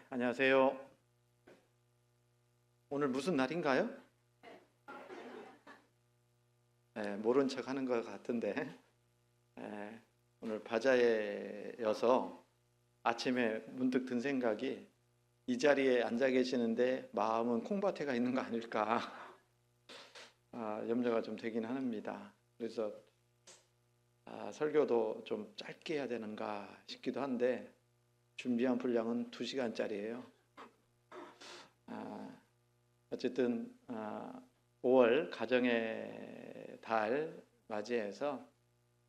안녕하세요. 오늘 무슨 날인가요? 모른 척 하는 것 같은데, 오늘 바자회여서 아침에 문득 든 생각이 이 자리에 앉아 계시는데 마음은 콩밭에 가 있는 거 아닐까, 염려가 좀 되긴 합니다. 그래서 설교도 좀 짧게 해야 되는가 싶기도 한데, 준비한 분량은 2시간짜리예요. 어쨌든 5월 가정의 달 맞이해서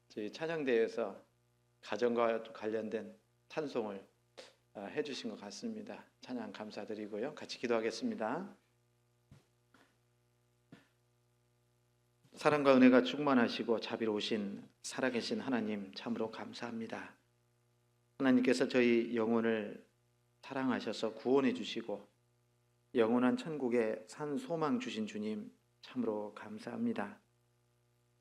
저희 찬양대회에서 가정과 관련된 찬송을 해주신 것 같습니다. 찬양 감사드리고요. 같이 기도하겠습니다. 사랑과 은혜가 충만하시고 자비로우신 살아계신 하나님 참으로 감사합니다. 하나님께서 저희 영혼을 사랑하셔서 구원해 주시고 영원한 천국에 산 소망 주신 주님 참으로 감사합니다.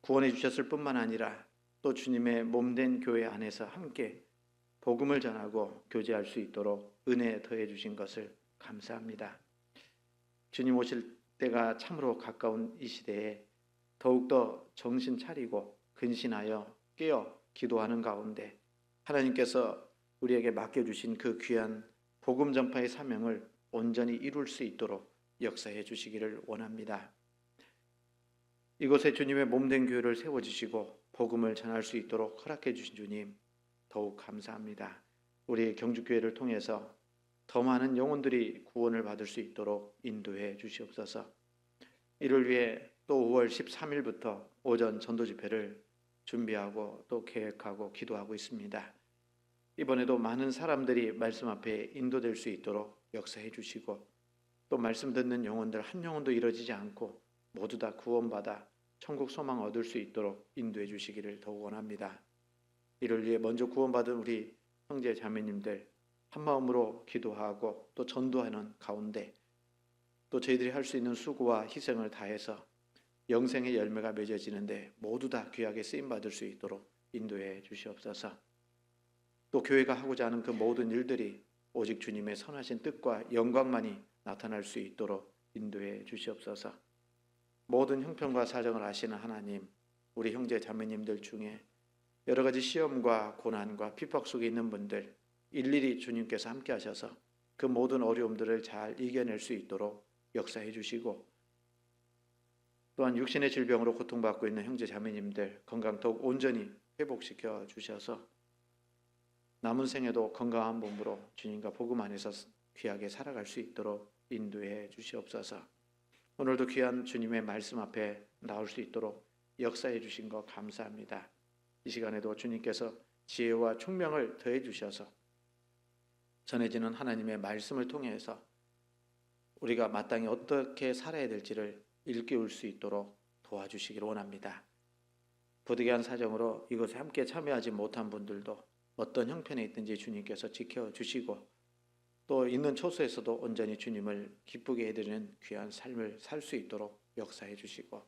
구원해 주셨을 뿐만 아니라 또 주님의 몸된 교회 안에서 함께 복음을 전하고 교제할 수 있도록 은혜 더해 주신 것을 감사합니다. 주님 오실 때가 참으로 가까운 이 시대에 더욱더 정신 차리고 근신하여 깨어 기도하는 가운데 하나님께서 우리에게 맡겨주신 그 귀한 복음 전파의 사명을 온전히 이룰 수 있도록 역사해 주시기를 원합니다. 이곳에 주님의 몸된 교회를 세워주시고 복음을 전할 수 있도록 허락해 주신 주님 더욱 감사합니다. 우리 경주교회를 통해서 더 많은 영혼들이 구원을 받을 수 있도록 인도해 주시옵소서. 이를 위해 또 5월 13일부터 오전 전도집회를 준비하고 또 계획하고 기도하고 있습니다. 이번에도 많은 사람들이 말씀 앞에 인도될 수 있도록 역사해 주시고 또 말씀 듣는 영혼들 한 영혼도 이뤄지지 않고 모두 다 구원받아 천국 소망 얻을 수 있도록 인도해 주시기를 더욱 원합니다. 이를 위해 먼저 구원받은 우리 형제 자매님들 한마음으로 기도하고 또 전도하는 가운데 또 저희들이 할 수 있는 수고와 희생을 다해서 영생의 열매가 맺어지는데 모두 다 귀하게 쓰임받을 수 있도록 인도해 주시옵소서. 또 교회가 하고자 하는 그 모든 일들이 오직 주님의 선하신 뜻과 영광만이 나타날 수 있도록 인도해 주시옵소서. 모든 형편과 사정을 아시는 하나님, 우리 형제 자매님들 중에 여러 가지 시험과 고난과 핍박 속에 있는 분들 일일이 주님께서 함께 하셔서 그 모든 어려움들을 잘 이겨낼 수 있도록 역사해 주시고 또한 육신의 질병으로 고통받고 있는 형제 자매님들 건강 더욱 온전히 회복시켜 주셔서 남은 생에도 건강한 몸으로 주님과 복음 안에서 귀하게 살아갈 수 있도록 인도해 주시옵소서. 오늘도 귀한 주님의 말씀 앞에 나올 수 있도록 역사해 주신 것 감사합니다. 이 시간에도 주님께서 지혜와 총명을 더해 주셔서 전해지는 하나님의 말씀을 통해서 우리가 마땅히 어떻게 살아야 될지를 일깨울 수 있도록 도와주시기를 원합니다. 부득이한 사정으로 이것에 함께 참여하지 못한 분들도 어떤 형편에 있든지 주님께서 지켜주시고 또 있는 초소에서도 온전히 주님을 기쁘게 해드리는 귀한 삶을 살 수 있도록 역사해 주시고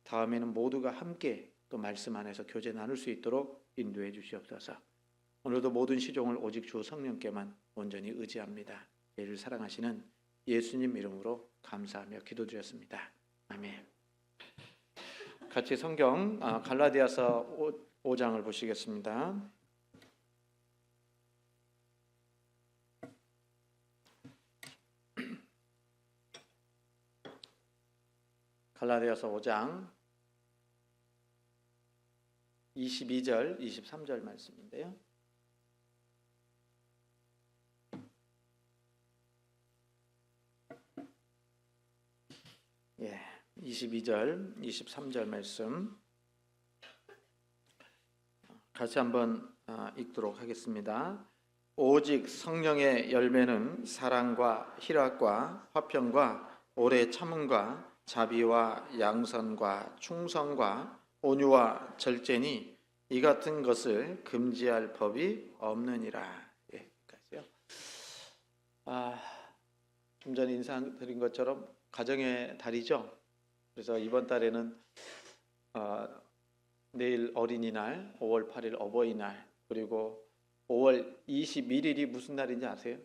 다음에는 모두가 함께 또 말씀 안에서 교제 나눌 수 있도록 인도해 주시옵소서. 오늘도 모든 시종을 오직 주 성령께만 온전히 의지합니다. 예를 사랑하시는 예수님 이름으로 감사하며 기도드렸습니다. 아멘. 같이 성경 갈라디아서 5장을 보시겠습니다. 갈라디아서 5장 22절, 23절 말씀인데요. 예, 22절, 23절 말씀 같이 한번 읽도록 하겠습니다. 오직 성령의 열매는 사랑과 희락과 화평과 오래 참음과 자비와 양선과 충성과 온유와 절제니 이 같은 것을 금지할 법이 없느니라. 여기까지요. 좀 전에 인사드린 것처럼 가정의 달이죠. 그래서 이번 달에는 내일 어린이날, 5월 8일 어버이날, 그리고 5월 21일이 무슨 날인지 아세요?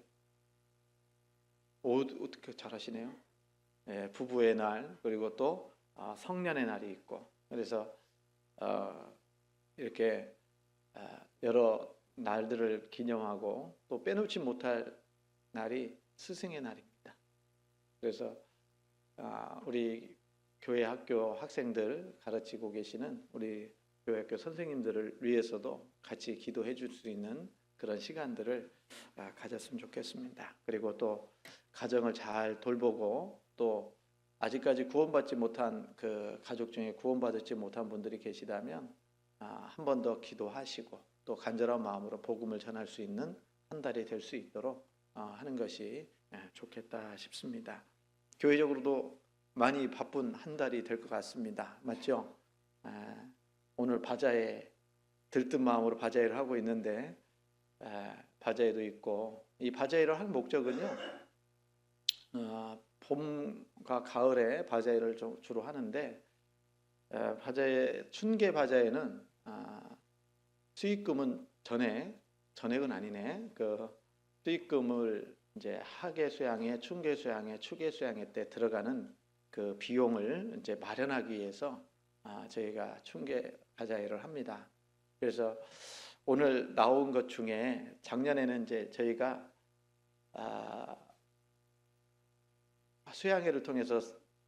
어떻게 잘하시네요. 예, 부부의 날 그리고 또 성년의 날이 있고 그래서 이렇게 여러 날들을 기념하고 또 빼놓지 못할 날이 스승의 날입니다. 그래서 우리 교회 학교 학생들 가르치고 계시는 우리 교회 학교 선생님들을 위해서도 같이 기도해 줄 수 있는 그런 시간들을 가졌으면 좋겠습니다. 그리고 또 가정을 잘 돌보고 또 아직까지 구원받지 못한 그 가족 중에 구원받지 못한 분들이 계시다면 한 번 더 기도하시고 또 간절한 마음으로 복음을 전할 수 있는 한 달이 될 수 있도록 하는 것이 좋겠다 싶습니다. 교회적으로도 많이 바쁜 한 달이 될 것 같습니다. 맞죠? 오늘 바자회 들뜬 마음으로 바자회를 하고 있는데 바자회도 있고 이 바자회를 할 목적은요. 봄과 가을에 바자회를 주로 하는데 바자회 춘계 바자회는 수익금은 전액은 아니네. 그 수익금을 이제 하계 수양회, 춘계 수양회, 추계 수양회 때 들어가는 그 비용을 이제 마련하기 위해서 저희가 춘계 바자회를 합니다. 그래서 오늘 나온 것 중에 작년에는 이제 저희가 수양회를 통해서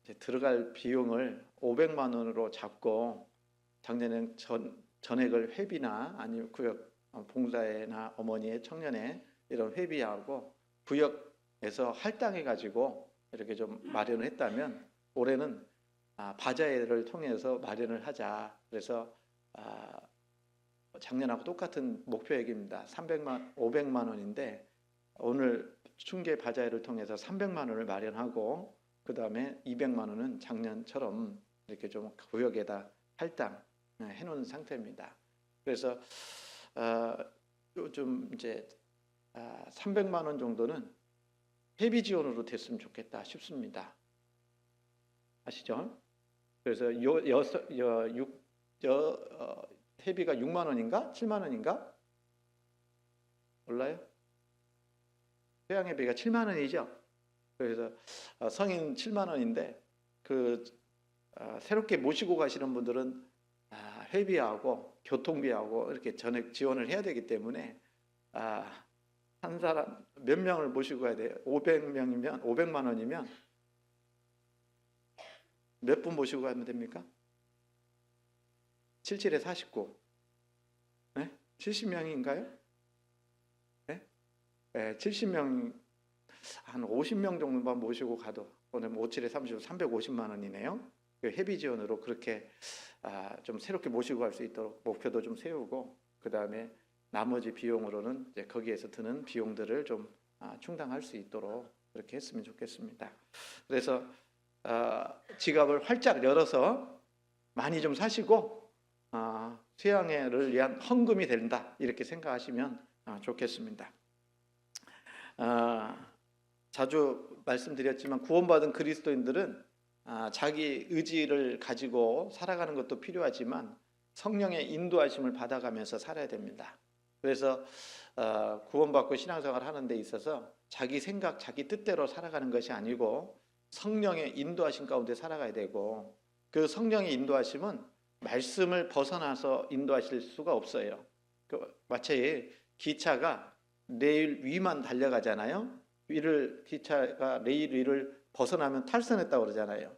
이제 들어갈 비용을 500만 원으로 잡고 작년에는 전액을 회비나 아니면 구역 봉사회나 어머니의 청년회 이런 회비하고 구역에서 할당해 가지고 이렇게 좀 마련을 했다면 올해는 바자회를 통해서 마련을 하자. 그래서 작년하고 똑같은 목표액입니다. 500만 원인데 오늘 춘계 바자회를 통해서 300만 원을 마련하고 그 다음에 200만 원은 작년처럼 이렇게 좀 구역에다 할당 해놓은 상태입니다. 그래서 요즘 이제 300만 원 정도는 회비 지원으로 됐으면 좋겠다 싶습니다. 아시죠? 그래서 회비가 6만 원인가 7만 원인가 몰라요? 회양회비가 7만 원이죠. 그래서 성인 7만 원인데 그 새롭게 모시고 가시는 분들은 회비하고 교통비하고 이렇게 전액 지원을 해야 되기 때문에 한 사람 몇 명을 모시고 가야 돼요? 500명이면 500만 원이면 몇 분 모시고 가면 됩니까? 77에 49. 네? 70명인가요? 네? 네, 70명 한 50명 정도만 모시고 가도 오늘 57에 30, 350만 원이네요. 그 회비 지원으로 그렇게 좀 새롭게 모시고 갈 수 있도록 목표도 좀 세우고 그 다음에 나머지 비용으로는 이제 거기에서 드는 비용들을 좀 충당할 수 있도록 그렇게 했으면 좋겠습니다. 그래서 지갑을 활짝 열어서 많이 좀 사시고 수양회를 위한 헌금이 된다 이렇게 생각하시면 좋겠습니다. 자주 말씀드렸지만 구원받은 그리스도인들은 자기 의지를 가지고 살아가는 것도 필요하지만 성령의 인도하심을 받아가면서 살아야 됩니다. 그래서 구원받고 신앙생활을 하는 데 있어서 자기 생각, 자기 뜻대로 살아가는 것이 아니고 성령의 인도하심 가운데 살아가야 되고 그 성령의 인도하심은 말씀을 벗어나서 인도하실 수가 없어요. 마치 기차가 레일 위만 달려가잖아요. 기차가 레일 위를 벗어나면 탈선했다고 그러잖아요.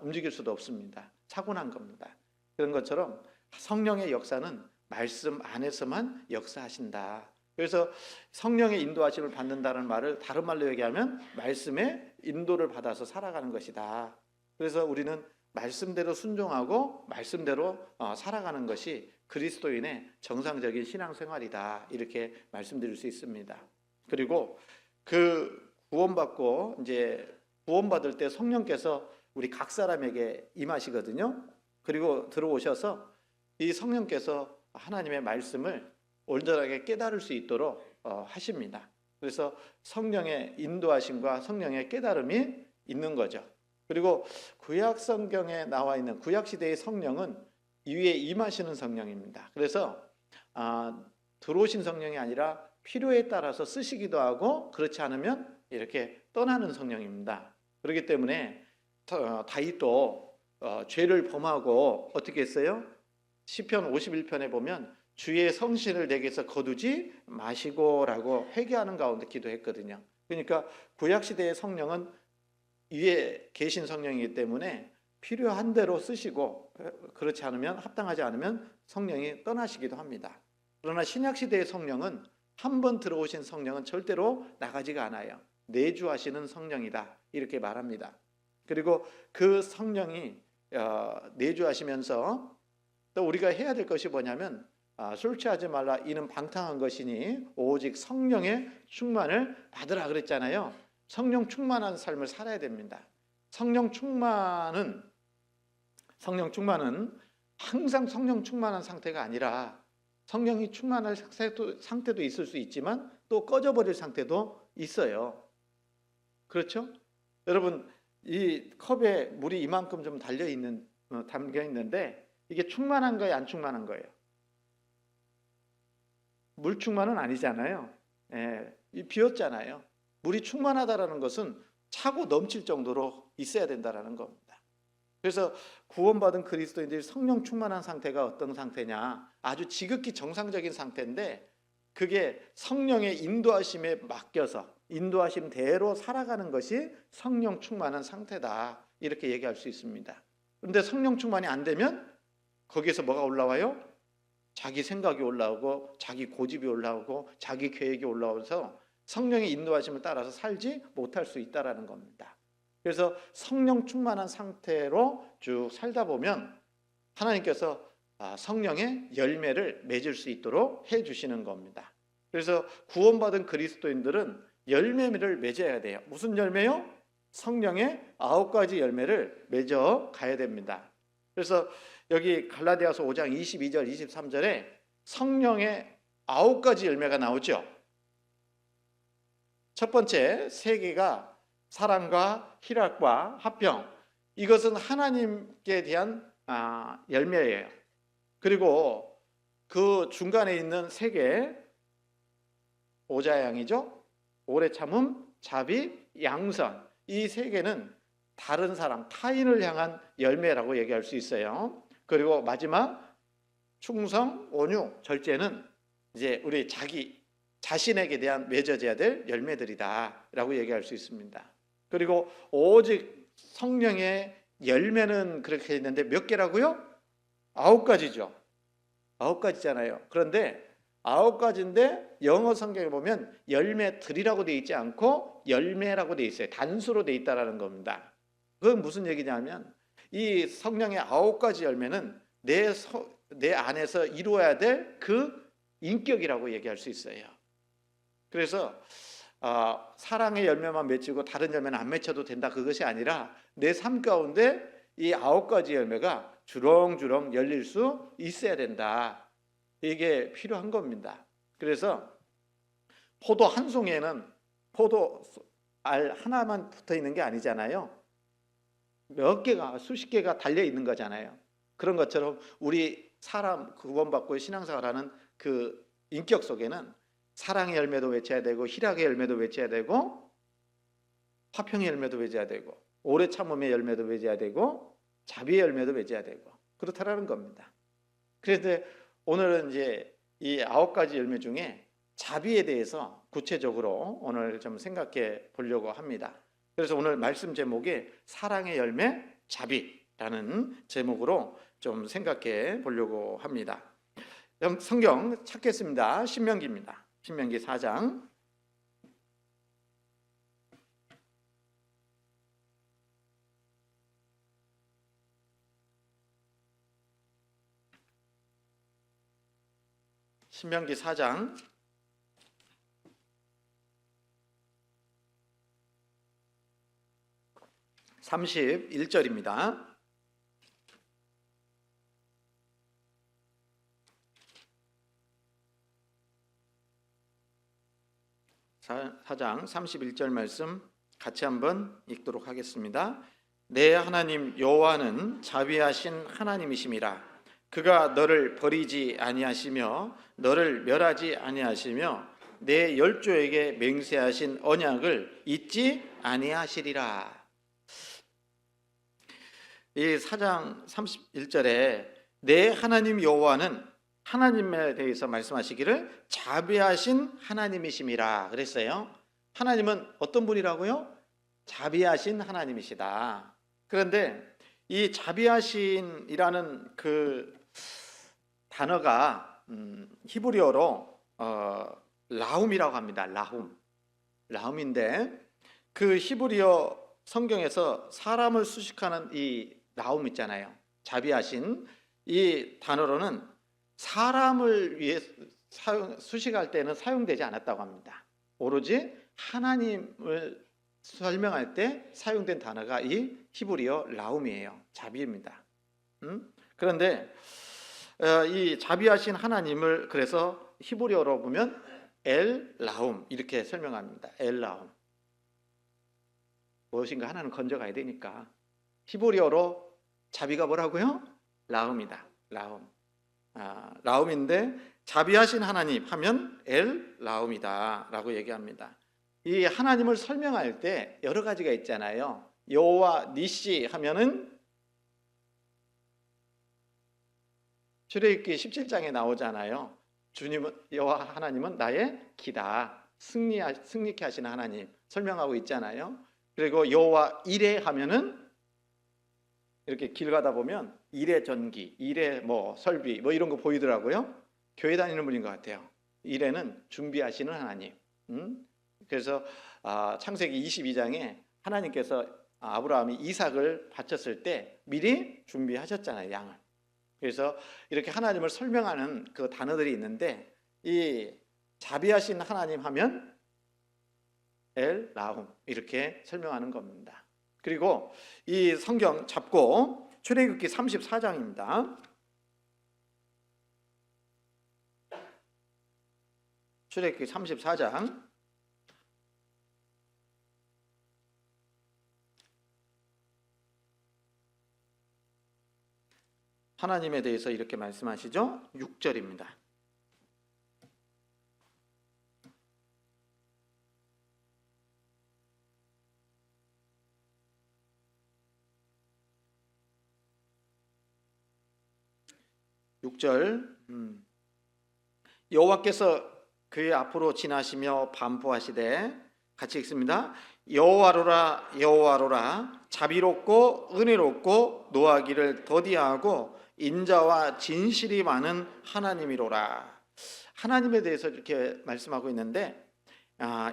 움직일 수도 없습니다. 사고 난 겁니다. 그런 것처럼 성령의 역사는 말씀 안에서만 역사하신다. 그래서 성령의 인도하심을 받는다는 말을 다른 말로 얘기하면 말씀의 인도를 받아서 살아가는 것이다. 그래서 우리는 말씀대로 순종하고 말씀대로 살아가는 것이 그리스도인의 정상적인 신앙생활이다. 이렇게 말씀드릴 수 있습니다. 그리고 그 구원받고 이제 구원받을 때 성령께서 우리 각 사람에게 임하시거든요. 그리고 들어오셔서 이 성령께서 하나님의 말씀을 온전하게 깨달을 수 있도록 하십니다. 그래서 성령의 인도하심과 성령의 깨달음이 있는 거죠. 그리고 구약 성경에 나와 있는 구약 시대의 성령은 위에 임하시는 성령입니다. 그래서 들어오신 성령이 아니라 필요에 따라서 쓰시기도 하고 그렇지 않으면 이렇게 떠나는 성령입니다. 그렇기 때문에 다윗도 죄를 범하고 어떻게 했어요? 시편 51편에 보면 주의 성신을 내게서 거두지 마시고라고 회개하는 가운데 기도했거든요. 그러니까 구약시대의 성령은 위에 계신 성령이기 때문에 필요한 대로 쓰시고 그렇지 않으면 합당하지 않으면 성령이 떠나시기도 합니다. 그러나 신약시대의 성령은 한 번 들어오신 성령은 절대로 나가지가 않아요. 내주하시는 성령이다 이렇게 말합니다. 그리고 그 성령이 내주하시면서 또 우리가 해야 될 것이 뭐냐면 술 취하지 말라 이는 방탕한 것이니 오직 성령의 충만을 받으라 그랬잖아요. 성령 충만한 삶을 살아야 됩니다. 성령 충만은 항상 성령 충만한 상태가 아니라 성령이 충만할 상태도 있을 수 있지만 또 꺼져버릴 상태도 있어요. 그렇죠? 여러분 이 컵에 물이 이만큼 좀 담겨 있는데 이게 충만한 거예요, 안 충만한 거예요? 물 충만은 아니잖아요. 비었잖아요. 물이 충만하다라는 것은 차고 넘칠 정도로 있어야 된다라는 겁니다. 그래서 구원받은 그리스도인들이 성령 충만한 상태가 어떤 상태냐? 아주 지극히 정상적인 상태인데 그게 성령의 인도하심에 맡겨서 인도하심대로 살아가는 것이 성령 충만한 상태다 이렇게 얘기할 수 있습니다. 그런데 성령 충만이 안 되면 거기에서 뭐가 올라와요? 자기 생각이 올라오고 자기 고집이 올라오고 자기 계획이 올라오면서 성령의 인도하심을 따라서 살지 못할 수 있다는 겁니다. 그래서 성령 충만한 상태로 쭉 살다 보면 하나님께서 성령의 열매를 맺을 수 있도록 해주시는 겁니다. 그래서 구원받은 그리스도인들은 열매를 맺어야 돼요. 무슨 열매요? 성령의 9가지 열매를 맺어 가야 됩니다. 그래서 여기 갈라디아서 5장 22절 23절에 성령의 9가지 열매가 나오죠. 첫 번째 3개가 사랑과 희락과 화평, 이것은 하나님께 대한 열매예요. 그리고 그 중간에 있는 3개 오자양이죠. 오래 참음, 자비, 양선, 이 3개는 다른 사람, 타인을 향한 열매라고 얘기할 수 있어요. 그리고 마지막 충성, 온유, 절제는 이제 우리 자신에게 대한 맺어져야 될 열매들이다라고 얘기할 수 있습니다. 그리고 오직 성령의 열매는 그렇게 있는데 몇 개라고요? 9가지죠. 9가지잖아요. 그런데 9가지인데 영어 성경에 보면 열매들이라고 되어 있지 않고 열매라고 되어 있어요. 단수로 되어 있다는 겁니다. 그건 무슨 얘기냐면 이 성령의 9가지 열매는 내 안에서 이루어야 될 그 인격이라고 얘기할 수 있어요. 그래서 사랑의 열매만 맺히고 다른 열매는 안 맺혀도 된다, 그것이 아니라 내 삶 가운데 이 9가지 열매가 주렁주렁 열릴 수 있어야 된다, 이게 필요한 겁니다. 그래서 포도 한 송이에는 포도알 하나만 붙어 있는 게 아니잖아요. 몇 개가, 수십 개가 달려 있는 거잖아요. 그런 것처럼 우리 사람 구원받고 신앙생활하는 그 인격 속에는 사랑의 열매도 맺혀야 되고 희락의 열매도 맺혀야 되고 화평의 열매도 맺어야 되고 오래 참음의 열매도 맺어야 되고 자비의 열매도 맺어야 되고 그렇다라는 겁니다. 그런데 오늘은 이제 이 9가지 열매 중에 자비에 대해서 구체적으로 오늘 좀 생각해 보려고 합니다. 그래서 오늘 말씀 제목이 사랑의 열매 자비라는 제목으로 좀 생각해 보려고 합니다. 성경 찾겠습니다. 신명기입니다. 신명기 4장. 신명기 4장 31절입니다. 사장 31절 말씀 같이 한번 읽도록 하겠습니다. 내 하나님 여호와는 자비하신 하나님이심이라. 그가 너를 버리지 아니하시며 너를 멸하지 아니하시며 내 열조에게 맹세하신 언약을 잊지 아니하시리라. 이 4장 31절에 내 하나님 여호와는 하나님에 대해서 말씀하시기를 자비하신 하나님이심이라 그랬어요. 하나님은 어떤 분이라고요? 자비하신 하나님이시다. 그런데 이 자비하신이라는 그 단어가 히브리어로 라훔이라고 합니다. 라훔인데 그 히브리어 성경에서 사람을 수식하는 이 라훔 있잖아요. 자비하신 이 단어로는 사람을 위해 수식할 때는 사용되지 않았다고 합니다. 오로지 하나님을 설명할 때 사용된 단어가 이 히브리어 라훔이에요. 자비입니다. 그런데 이 자비하신 하나님을 그래서 히브리어로 보면 엘 라훔 이렇게 설명합니다. 엘 라훔. 무엇인가 하나는 건져가야 되니까 히브리어로 자비가 뭐라고요? 라훔이다. 라훔. 라훔인데 자비하신 하나님 하면 엘 라훔이다 라고 얘기합니다. 이 하나님을 설명할 때 여러 가지가 있잖아요. 여호와 니시 하면은 출애굽기 17장에 나오잖아요. 주님은 여호와 하나님은 나의 기다. 승리케 하시는 하나님 설명하고 있잖아요. 그리고 여호와 이레 하면은 이렇게 길 가다 보면 이레 전기, 이레 뭐 설비 뭐 이런 거 보이더라고요. 교회 다니는 분인 것 같아요. 이레는 준비하시는 하나님. 그래서 창세기 22장에 하나님께서 아브라함이 이삭을 바쳤을 때 미리 준비하셨잖아요, 양을. 그래서 이렇게 하나님을 설명하는 그 단어들이 있는데 이 자비하신 하나님 하면 엘 라훔 이렇게 설명하는 겁니다. 그리고 이 성경 잡고 출애굽기 34장입니다. 출애굽기 34장 하나님에 대해서 이렇게 말씀하시죠. 6절입니다. 여호와께서 그의 앞으로 지나시며 반포하시되 같이 읽습니다. 여호와로라 여호와로라 자비롭고 은혜롭고 노하기를 더디하고 인자와 진실이 많은 하나님이로라. 하나님에 대해서 이렇게 말씀하고 있는데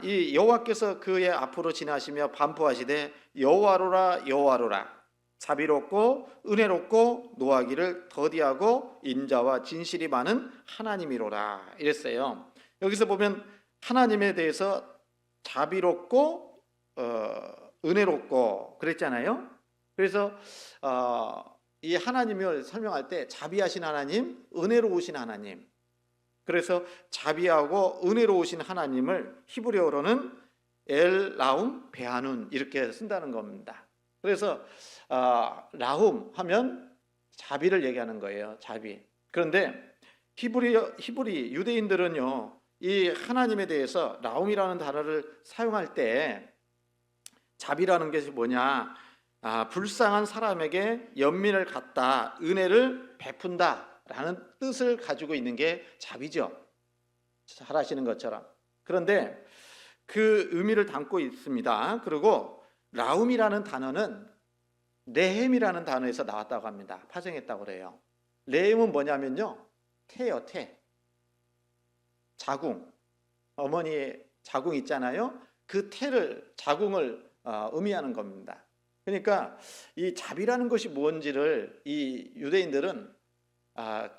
이 여호와께서 그의 앞으로 지나시며 반포하시되 여호와로라 여호와로라 자비롭고 은혜롭고 노하기를 더디하고 인자와 진실이 많은 하나님이로라 이랬어요. 여기서 보면 하나님에 대해서 자비롭고 은혜롭고 그랬잖아요. 그래서 이 하나님을 설명할 때 자비하신 하나님, 은혜로우신 하나님. 그래서 자비하고 은혜로우신 하나님을 히브리어로는 엘 라훔 베아눈 이렇게 쓴다는 겁니다. 그래서 라훔 하면 자비를 얘기하는 거예요. 자비. 그런데 히브리 유대인들은요, 이 하나님에 대해서 라훔이라는 단어를 사용할 때 자비라는 것이 뭐냐? 불쌍한 사람에게 연민을 갖다 은혜를 베푼다라는 뜻을 가지고 있는 게 자비죠. 잘 아시는 것처럼. 그런데 그 의미를 담고 있습니다. 그리고 라훔이라는 단어는 레헴이라는 단어에서 나왔다고 합니다. 파생했다고 그래요. 레헴은 뭐냐면요, 태요, 태. 자궁. 어머니의 자궁 있잖아요. 그 태를, 자궁을 의미하는 겁니다. 그러니까 이 자비라는 것이 뭔지를 이 유대인들은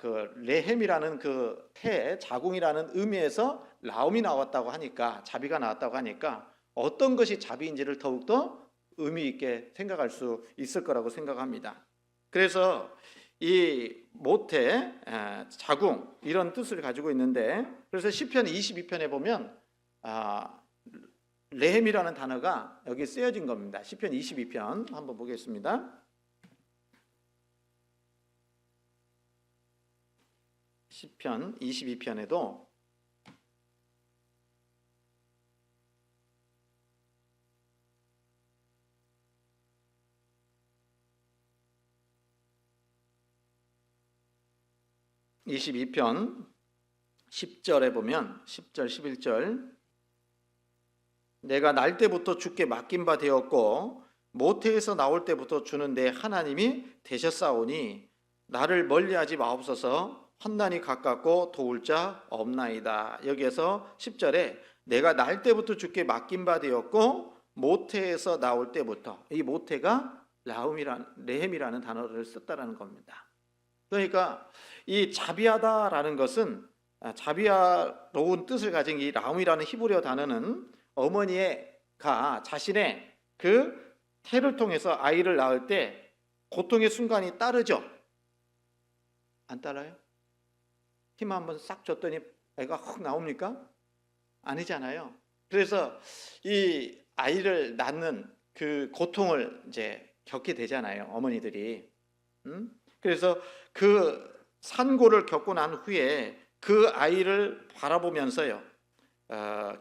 그 레헴이라는 그 태, 자궁이라는 의미에서 라움이 나왔다고 하니까, 자비가 나왔다고 하니까 어떤 것이 자비인지를 더욱더 의미 있게 생각할 수 있을 거라고 생각합니다. 그래서 이 모태, 자궁 이런 뜻을 가지고 있는데, 그래서 시편 22편에 보면 레헴이라는 단어가 여기 쓰여진 겁니다. 시편 22편 한번 보겠습니다. 시편 22편에도 22편 10절에 보면 10절 11절 내가 날 때부터 주께 맡긴 바 되었고 모태에서 나올 때부터 주는 내 하나님이 되셨사오니 나를 멀리하지 마옵소서. 환난이 가깝고 도울 자 없나이다. 여기에서 10절에 내가 날 때부터 주께 맡긴 바 되었고 모태에서 나올 때부터, 이 모태가 레헴이라는 단어를 썼다라는 겁니다. 그러니까 이 자비하다라는 것은, 자비로운 뜻을 가진 이 라움이라는 히브리어 단어는 어머니가 자신의 그 태를 통해서 아이를 낳을 때 고통의 순간이 따르죠. 안 따라요? 힘 한번 싹 줬더니 애가 훅 나옵니까? 아니잖아요. 그래서 이 아이를 낳는 그 고통을 이제 겪게 되잖아요, 어머니들이. 그래서 그 산고를 겪고 난 후에 그 아이를 바라보면서요,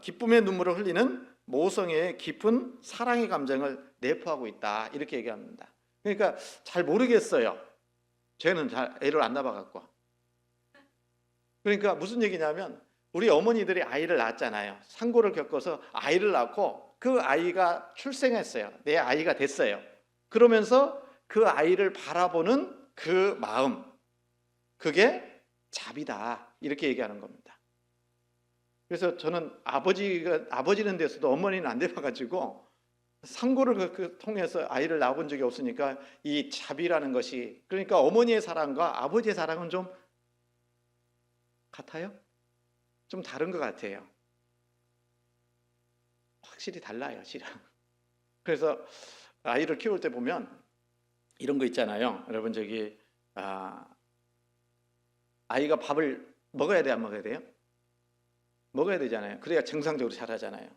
기쁨의 눈물을 흘리는 모성애의 깊은 사랑의 감정을 내포하고 있다, 이렇게 얘기합니다. 그러니까 잘 모르겠어요. 저는 잘 애를 안 낳아갖고. 그러니까 무슨 얘기냐면 우리 어머니들이 아이를 낳았잖아요. 산고를 겪어서 아이를 낳고 그 아이가 출생했어요. 내 아이가 됐어요. 그러면서 그 아이를 바라보는 그 마음, 그게 자비다, 이렇게 얘기하는 겁니다. 그래서 저는 아버지는 됐어도 어머니는 안 돼봐가지고 산고를 통해서 아이를 낳아본 적이 없으니까 이 자비라는 것이, 그러니까 어머니의 사랑과 아버지의 사랑은 좀 같아요? 좀 다른 것 같아요. 확실히 달라요, 실은. 그래서 아이를 키울 때 보면 이런 거 있잖아요. 여러분, 저기 아이가 밥을 먹어야 돼, 안 먹어야 돼요? 먹어야 되잖아요. 그래야 정상적으로 자라잖아요.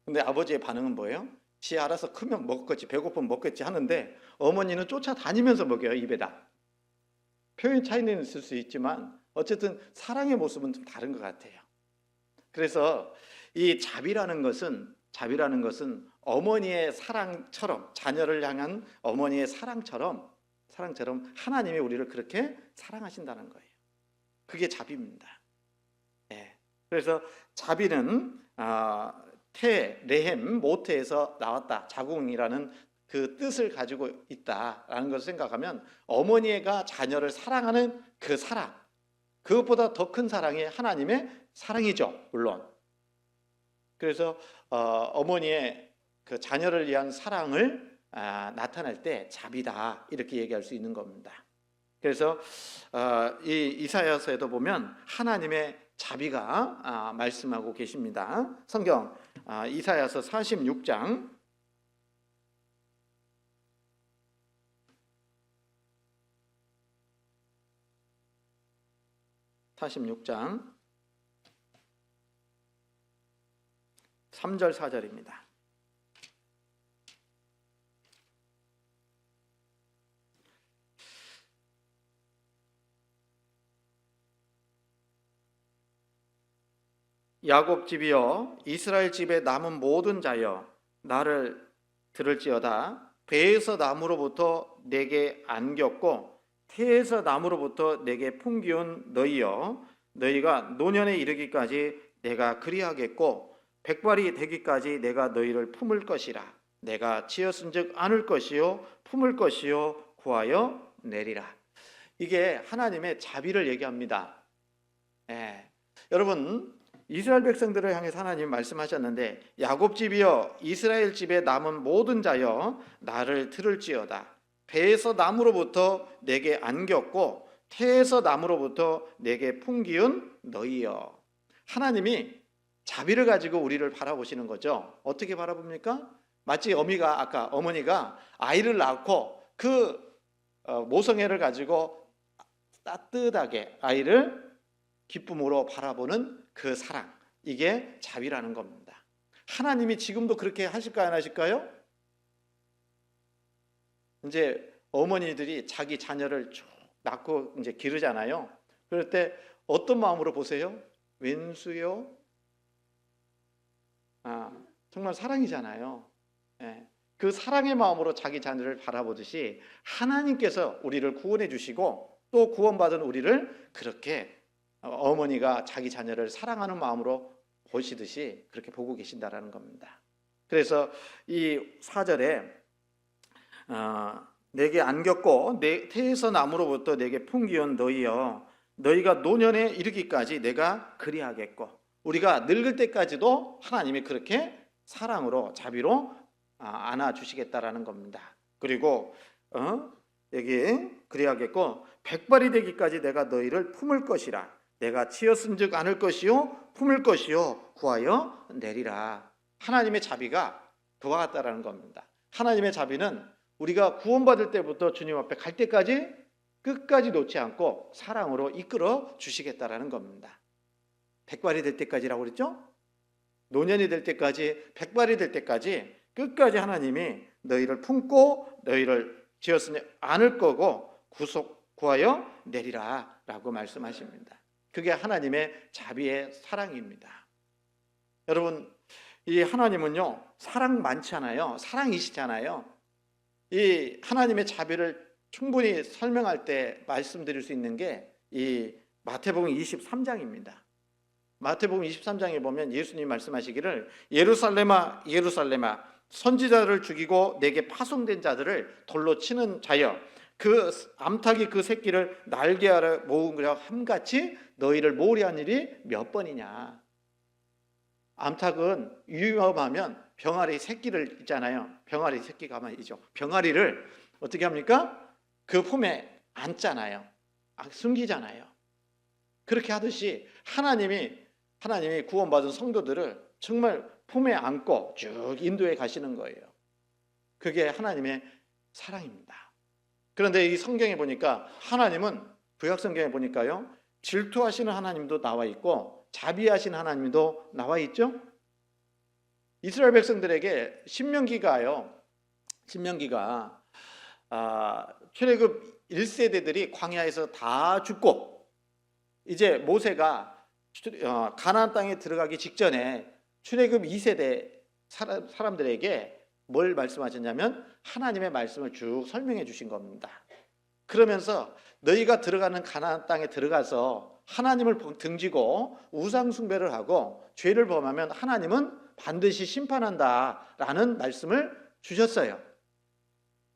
근데 아버지의 반응은 뭐예요? 지 알아서 크면 먹겠지, 배고프면 먹겠지 하는데 어머니는 쫓아다니면서 먹여요, 입에다. 표현 차이는 있을 수 있지만 어쨌든 사랑의 모습은 좀 다른 것 같아요. 그래서 이 자비라는 것은 어머니의 사랑처럼, 자녀를 향한 어머니의 사랑처럼 하나님이 우리를 그렇게 사랑하신다는 거예요. 그게 자비입니다. 네. 그래서 자비는 레헴, 모태에서 나왔다, 자궁이라는 그 뜻을 가지고 있다라는 것을 생각하면 어머니가 자녀를 사랑하는 그 사랑, 그것보다 더 큰 사랑이 하나님의 사랑이죠, 물론. 그래서 어머니의 그 자녀를 위한 사랑을 나타낼 때 자비다, 이렇게 얘기할 수 있는 겁니다. 그래서 이 이사야서에도 보면 하나님의 자비가 말씀하고 계십니다. 성경 이사야서 46장 3절 4절입니다. 야곱 집이여, 이스라엘 집에 남은 모든 자여, 나를 들을지어다. 배에서 나무로부터 내게 안겼고 태에서 나무로부터 내게 풍기운 너희여, 너희가 노년에 이르기까지 내가 그리하겠고 백발이 되기까지 내가 너희를 품을 것이라. 내가 지었은즉 안을 것이요 품을 것이요 구하여 내리라. 이게 하나님의 자비를 얘기합니다. 여러분, 이스라엘 백성들을 향해서 하나님이 말씀하셨는데 야곱 집이여, 이스라엘 집에 남은 모든 자여, 나를 들을지어다. 배에서 나무로부터 내게 안겼고 태에서 나무로부터 내게 풍기운 너희여. 하나님이 자비를 가지고 우리를 바라보시는 거죠. 어떻게 바라봅니까? 마치 어머니가 아이를 낳고 그 모성애를 가지고 따뜻하게 아이를 기쁨으로 바라보는 그 사랑, 이게 자비라는 겁니다. 하나님이 지금도 그렇게 하실까요, 안 하실까요? 이제 어머니들이 자기 자녀를 쭉 낳고 이제 기르잖아요. 그럴 때 어떤 마음으로 보세요? 왼수요? 정말 사랑이잖아요. 그 사랑의 마음으로 자기 자녀를 바라보듯이 하나님께서 우리를 구원해 주시고 또 구원받은 우리를 그렇게 어머니가 자기 자녀를 사랑하는 마음으로 보시듯이 그렇게 보고 계신다라는 겁니다. 그래서 이 4절에 내게 안겼고 내 태에서 나무로부터 내게 풍기온 너희여 너희가 노년에 이르기까지 내가 그리하겠고, 우리가 늙을 때까지도 하나님이 그렇게 사랑으로 자비로 안아주시겠다라는 겁니다. 그리고 여기 그리하겠고 백발이 되기까지 내가 너희를 품을 것이라. 내가 치었은즉 안을 것이요 품을 것이요 구하여 내리라. 하나님의 자비가 그와 같다라는 겁니다. 하나님의 자비는 우리가 구원받을 때부터 주님 앞에 갈 때까지 끝까지 놓지 않고 사랑으로 이끌어 주시겠다라는 겁니다. 백발이 될 때까지라고 그랬죠? 노년이 될 때까지, 백발이 될 때까지 끝까지 하나님이 너희를 품고 너희를 지었으니 안을 거고 구하여 내리라 라고 말씀하십니다. 그게 하나님의 자비의 사랑입니다. 여러분, 이 하나님은요 사랑 많잖아요. 사랑이시잖아요. 이 하나님의 자비를 충분히 설명할 때 말씀드릴 수 있는 게 이 마태복음 23장입니다. 마태복음 23장에 보면 예수님이 말씀하시기를 예루살렘아 예루살렘아 선지자를 죽이고 내게 파송된 자들을 돌로 치는 자여 그 암탉이 그 새끼를 날개 아래 모은 것과 함같이 너희를 모으려 한 일이 몇 번이냐. 암탉은 위험하면 병아리 새끼를 있잖아요. 병아리 새끼가 말이죠. 병아리를 어떻게 합니까? 그 품에 안잖아요. 숨기잖아요. 그렇게 하듯이 하나님이 구원받은 성도들을 정말 품에 안고 쭉 인도해 가시는 거예요. 그게 하나님의 사랑입니다. 그런데 이 성경에 보니까 하나님은 구약 성경에 보니까요 질투하시는 하나님도 나와 있고 자비하시는 하나님도 나와 있죠. 이스라엘 백성들에게 신명기가 출애굽 1세대들이 광야에서 다 죽고 이제 모세가 가나안 땅에 들어가기 직전에 출애굽 2세대 사람들에게 뭘 말씀하셨냐면 하나님의 말씀을 쭉 설명해 주신 겁니다. 그러면서 너희가 들어가는 가나안 땅에 들어가서 하나님을 등지고 우상 숭배를 하고 죄를 범하면 하나님은 반드시 심판한다라는 말씀을 주셨어요.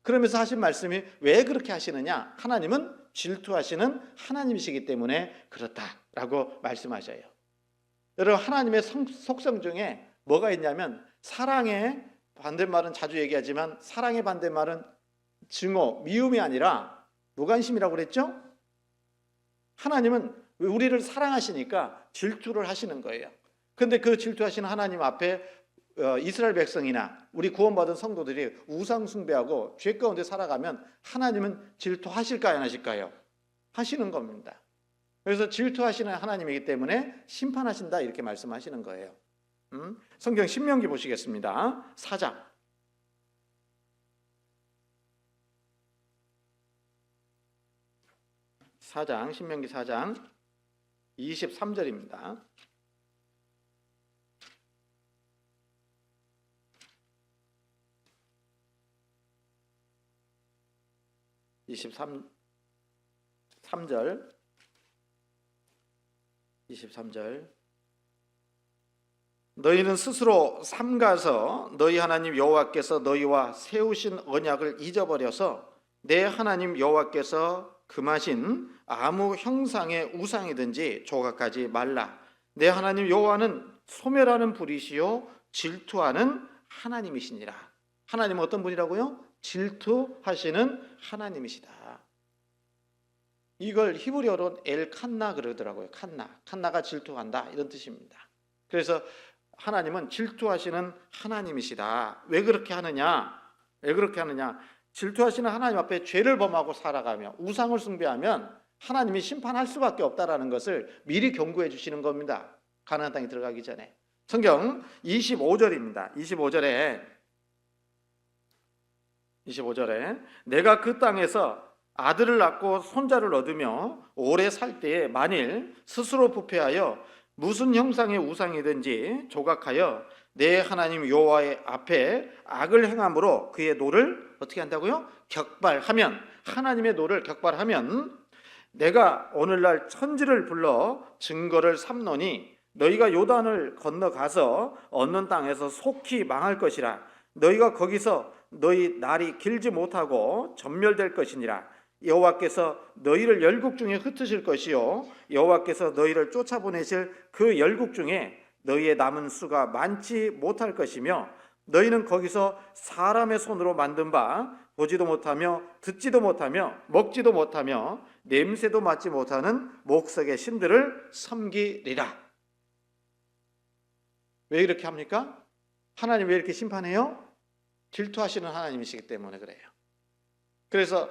그러면서 하신 말씀이 왜 그렇게 하시느냐? 하나님은 질투하시는 하나님이시기 때문에 그렇다라고 말씀하셔요. 여러분, 하나님의 속성 중에 뭐가 있냐면 사랑의 반대말은 자주 얘기하지만 사랑의 반대말은 증오, 미움이 아니라 무관심이라고 그랬죠? 하나님은 우리를 사랑하시니까 질투를 하시는 거예요. 그런데 그 질투하시는 하나님 앞에 이스라엘 백성이나 우리 구원받은 성도들이 우상 숭배하고 죄 가운데 살아가면 하나님은 질투하실까요, 안 하실까요? 하시는 겁니다. 그래서 질투하시는 하나님이기 때문에 심판하신다 이렇게 말씀하시는 거예요. 성경 신명기 보시겠습니다. 4장. 신명기 4장 23절입니다. 23절 너희는 스스로 삼가서 너희 하나님 여호와께서 너희와 세우신 언약을 잊어버려서 내 하나님 여호와께서 금하신 아무 형상의 우상이든지 조각하지 말라. 내 하나님 여호와는 소멸하는 불이시요 질투하는 하나님이시니라. 하나님은 어떤 분이라고요? 질투하시는 하나님이시다. 이걸 히브리어로 엘칸나 그러더라고요. 칸나가 질투한다 이런 뜻입니다. 그래서 하나님은 질투하시는 하나님이시다. 왜 그렇게 하느냐? 질투하시는 하나님 앞에 죄를 범하고 살아가며 우상을 숭배하면 하나님이 심판할 수밖에 없다라는 것을 미리 경고해 주시는 겁니다. 가나안 땅에 들어가기 전에. 성경 25절입니다. 25절에 내가 그 땅에서 아들을 낳고 손자를 얻으며 오래 살 때에 만일 스스로 부패하여 무슨 형상의 우상이든지 조각하여 내 하나님 여호와의 앞에 악을 행함으로 그의 노를 어떻게 한다고요? 격발하면, 하나님의 노를 격발하면 내가 오늘날 천지를 불러 증거를 삼노니 너희가 요단을 건너가서 얻는 땅에서 속히 망할 것이라. 너희가 거기서 너희 날이 길지 못하고 전멸될 것이니라. 여호와께서 너희를 열국 중에 흩으실 것이요 여호와께서 너희를 쫓아보내실 그 열국 중에 너희의 남은 수가 많지 못할 것이며 너희는 거기서 사람의 손으로 만든 바 보지도 못하며 듣지도 못하며 먹지도 못하며 냄새도 맡지 못하는 목석의 신들을 섬기리라. 왜 이렇게 합니까? 하나님 왜 이렇게 심판해요? 질투하시는 하나님이시기 때문에 그래요. 그래서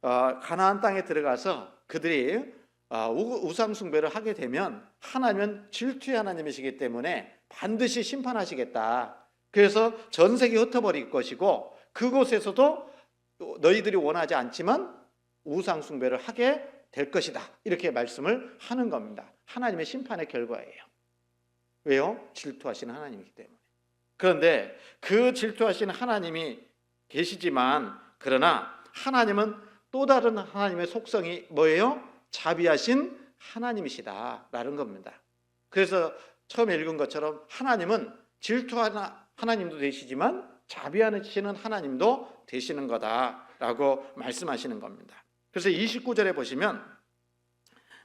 가나안 땅에 들어가서 그들이 우상 숭배를 하게 되면 하나님은 질투의 하나님이시기 때문에 반드시 심판하시겠다. 그래서 전 세계 흩어버릴 것이고 그곳에서도 너희들이 원하지 않지만 우상 숭배를 하게 될 것이다. 이렇게 말씀을 하는 겁니다. 하나님의 심판의 결과예요. 왜요? 질투하시는 하나님이기 때문에. 그런데 그 질투하시는 하나님이 계시지만 그러나 하나님은 또 다른 하나님의 속성이 뭐예요? 자비하신 하나님이시다라는 겁니다. 그래서 처음에 읽은 것처럼 하나님은 질투하는 하나님도 되시지만 자비하시는 하나님도 되시는 거다라고 말씀하시는 겁니다. 그래서 29절에 보시면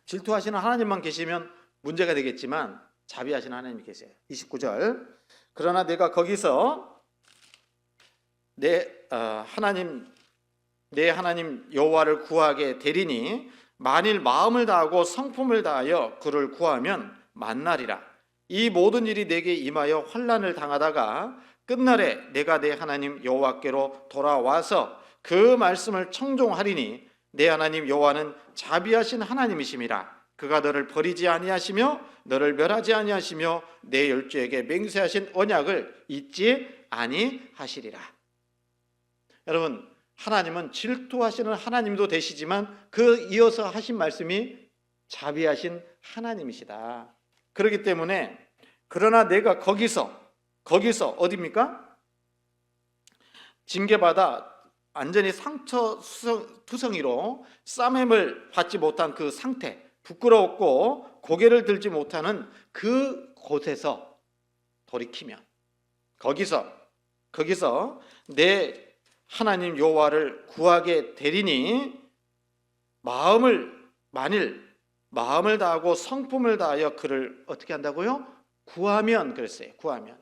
질투하시는 하나님만 계시면 문제가 되겠지만 자비하시는 하나님이 계세요. 29절. 그러나 내가 거기서 내 하나님 여호와를 구하게 되리니 만일 마음을 다하고 성품을 다하여 그를 구하면 만나리라. 이 모든 일이 내게 임하여 환난을 당하다가 끝날에 내가 내 하나님 여호와께로 돌아와서 그 말씀을 청종하리니 내 하나님 여호와는 자비하신 하나님이심이라. 그가 너를 버리지 아니하시며 너를 멸하지 아니하시며 내 열조에게 맹세하신 언약을 잊지 아니하시리라. 여러분, 하나님은 질투하시는 하나님도 되시지만 그 이어서 하신 말씀이 자비하신 하나님이시다. 그렇기 때문에 그러나 내가 거기서 어디입니까? 징계받아 완전히 상처투성이로 싸매을 받지 못한 그 상태, 부끄럽고 고개를 들지 못하는 그 곳에서 돌이키면 거기서 내 하나님 여호와를 구하게 되리니 만일 마음을 다하고 성품을 다하여 그를 어떻게 한다고요? 구하면 그랬어요. 구하면.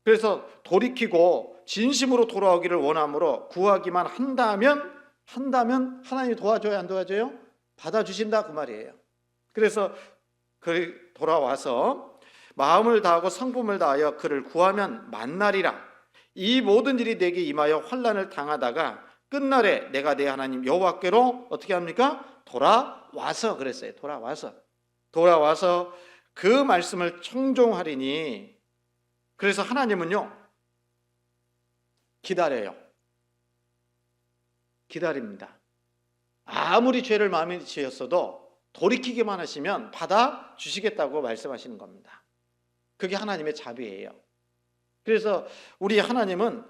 그래서 돌이키고 진심으로 돌아오기를 원함으로 구하기만 한다면 하나님이 도와줘요, 안 도와줘요? 받아주신다 그 말이에요. 그래서 그 돌아와서 마음을 다하고 성품을 다하여 그를 구하면 만나리라. 이 모든 일이 내게 임하여 환난을 당하다가 끝날에 내가 내 하나님 여호와께로 어떻게 합니까? 돌아와서 그랬어요. 돌아와서 그 말씀을 청종하리니. 그래서 하나님은요 기다립니다. 아무리 죄를 마음에 지었어도 돌이키기만 하시면 받아주시겠다고 말씀하시는 겁니다. 그게 하나님의 자비예요. 그래서 우리 하나님은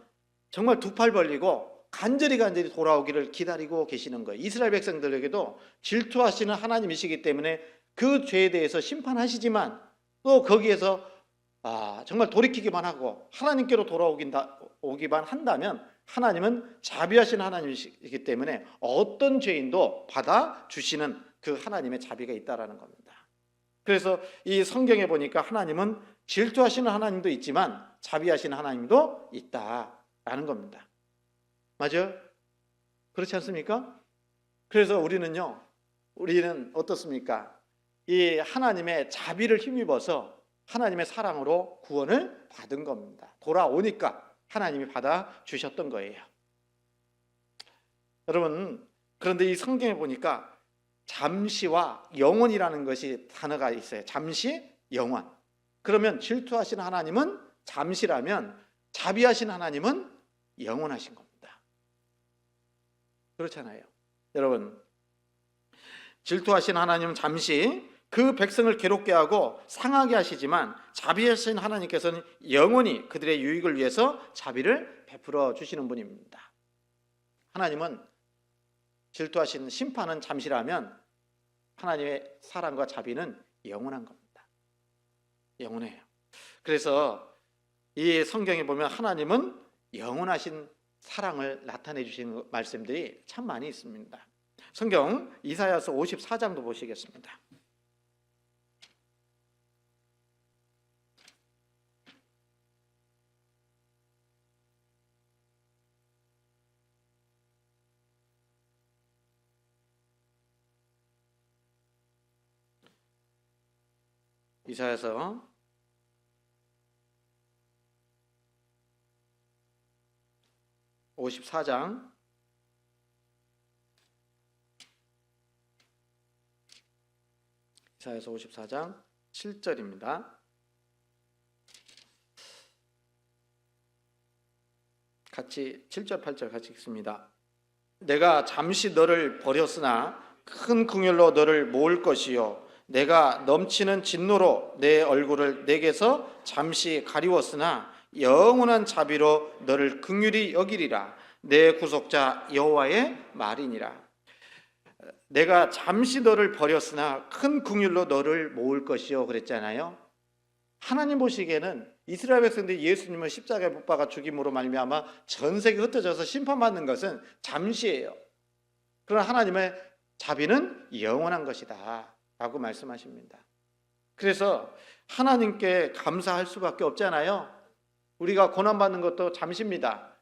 정말 두 팔 벌리고 간절히 돌아오기를 기다리고 계시는 거예요. 이스라엘 백성들에게도 질투하시는 하나님이시기 때문에 그 죄에 대해서 심판하시지만 또 거기에서 정말 돌이키기만 하고 하나님께로 돌아오기만 한다면 하나님은 자비하신 하나님이시기 때문에 어떤 죄인도 받아주시는 그 하나님의 자비가 있다라는 겁니다. 그래서 이 성경에 보니까 하나님은 질투하시는 하나님도 있지만 자비하시는 하나님도 있다라는 겁니다. 맞아요? 그렇지 않습니까? 그래서 우리는 어떻습니까? 이 하나님의 자비를 힘입어서 하나님의 사랑으로 구원을 받은 겁니다. 돌아오니까 하나님이 받아주셨던 거예요. 여러분, 그런데 이 성경에 보니까 잠시와 영원이라는 것이 단어가 있어요. 잠시, 영원. 그러면 질투하시는 하나님은 잠시라면 자비하신 하나님은 영원하신 겁니다. 그렇잖아요. 여러분, 질투하신 하나님은 잠시 그 백성을 괴롭게 하고 상하게 하시지만 자비하신 하나님께서는 영원히 그들의 유익을 위해서 자비를 베풀어 주시는 분입니다. 하나님은 질투하신 심판은 잠시라면 하나님의 사랑과 자비는 영원한 겁니다. 영원해요. 그래서 이 성경에 보면 하나님은 영원하신 사랑을 나타내 주시는 말씀들이 참 많이 있습니다. 성경 이사야서 54장도 보시겠습니다. 이사야서 54장 7절입니다. 같이 7절 8절 같이 읽습니다. 내가 잠시 너를 버렸으나 큰 긍휼로 너를 모을 것이요 내가 넘치는 진노로 내 얼굴을 내게서 잠시 가리웠으나 영원한 자비로 너를 긍휼히 여기리라. 내 구속자 여호와의 말이니라. 내가 잠시 너를 버렸으나 큰 긍휼로 너를 모을 것이요 그랬잖아요. 하나님 보시기에는 이스라엘 백성들이 예수님을 십자가에 못 박아 죽임으로 말미암아 전 세계 흩어져서 심판받는 것은 잠시예요. 그러나 하나님의 자비는 영원한 것이다 라고 말씀하십니다. 그래서 하나님께 감사할 수밖에 없잖아요. 우리가 고난받는 것도 잠시입니다.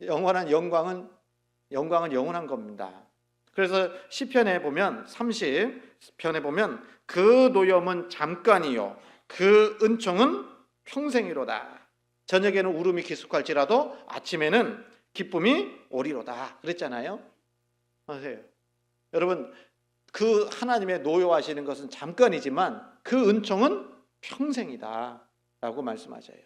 영원한 영광은 영원한 겁니다. 그래서 시편에 보면 30편에 보면 그 노염은 잠깐이요 그 은총은 평생이로다. 저녁에는 울음이 기숙할지라도 아침에는 기쁨이 오리로다 그랬잖아요. 아세요? 여러분 그 하나님의 노여하시는 것은 잠깐이지만 그 은총은 평생이다 라고 말씀하셔요.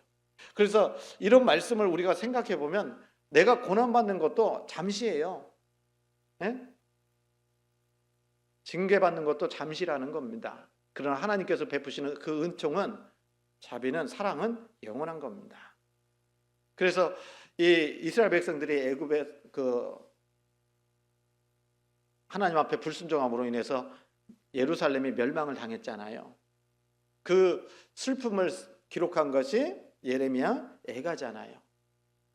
그래서 이런 말씀을 우리가 생각해 보면 내가 고난받는 것도 잠시예요. 네? 징계받는 것도 잠시라는 겁니다. 그러나 하나님께서 베푸시는 그 은총은 자비는 사랑은 영원한 겁니다. 그래서 이 이스라엘 백성들이 애굽에 하나님 앞에 불순종함으로 인해서 예루살렘이 멸망을 당했잖아요. 그 슬픔을 기록한 것이 예레미야 애가잖아요.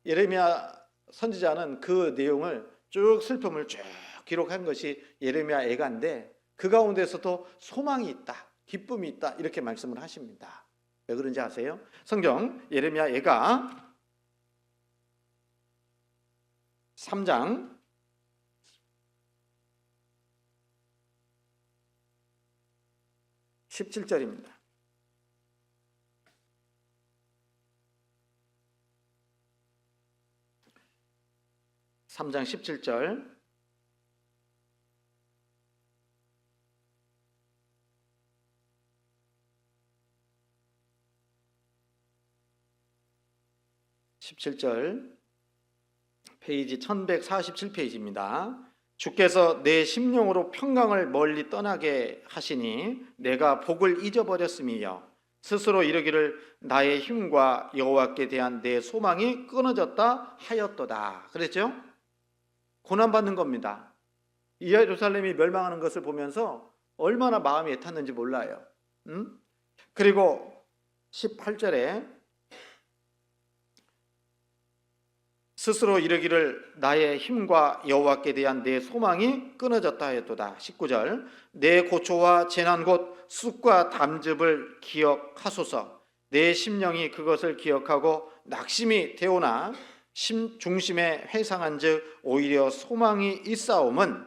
예레미야 선지자는 그 내용을 쭉 슬픔을 쭉 기록한 것이 예레미야 애가인데 그 가운데서도 소망이 있다, 기쁨이 있다 이렇게 말씀을 하십니다. 왜 그런지 아세요? 성경 예레미야 애가 3장 17절입니다. (3장 17절) 페이지 1147페이지입니다. 주께서 내 심령으로 평강을 멀리 떠나게 하시니 내가 복을 잊어버렸음이요 스스로 이르기를 나의 힘과 여호와께 대한 내 소망이 끊어졌다 하였도다. 그랬죠? 고난받는 겁니다. 이 예루살렘이 멸망하는 것을 보면서 얼마나 마음이 애탔는지 몰라요. 그리고 18절에 스스로 이르기를 나의 힘과 여호와께 대한 내 소망이 끊어졌다 하였도다. 19절 내 고초와 재난 곧 쑥과 담즙을 기억하소서. 내 심령이 그것을 기억하고 낙심이 되오나 중심에 회상한 즉 오히려 소망이 있사옴은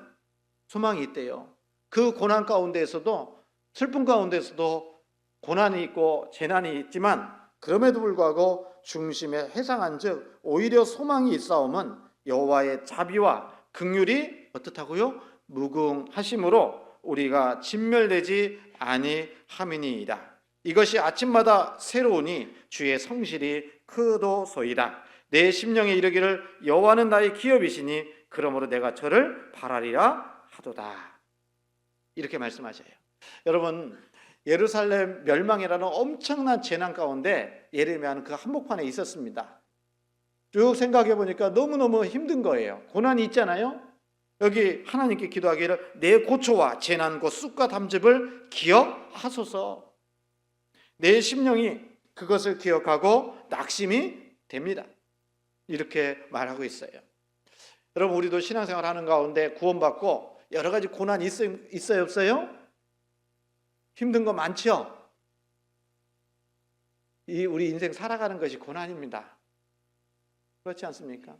소망이 있대요. 그 고난 가운데에서도 슬픔 가운데서도 고난이 있고 재난이 있지만 그럼에도 불구하고 중심에 회상한 즉 오히려 소망이 있사옴은 여호와의 자비와 긍휼이 어떻다고요? 무궁하심으로 우리가 진멸되지 아니함이니이다. 이것이 아침마다 새로우니 주의 성실이 크도소이다. 내 심령에 이르기를 여호와는 나의 기업이시니 그러므로 내가 저를 바라리라 하도다. 이렇게 말씀하셔요. 여러분 예루살렘 멸망이라는 엄청난 재난 가운데 예레미야는 그 한복판에 있었습니다. 쭉 생각해 보니까 너무너무 힘든 거예요. 고난이 있잖아요. 여기 하나님께 기도하기를 내 고초와 재난 곧 쑥과 담즙을 기억하소서. 내 심령이 그것을 기억하고 낙심이 됩니다. 이렇게 말하고 있어요. 여러분, 우리도 신앙생활 하는 가운데 구원받고 여러 가지 고난이 있어요, 없어요? 힘든 거 많죠? 우리 인생 살아가는 것이 고난입니다. 그렇지 않습니까?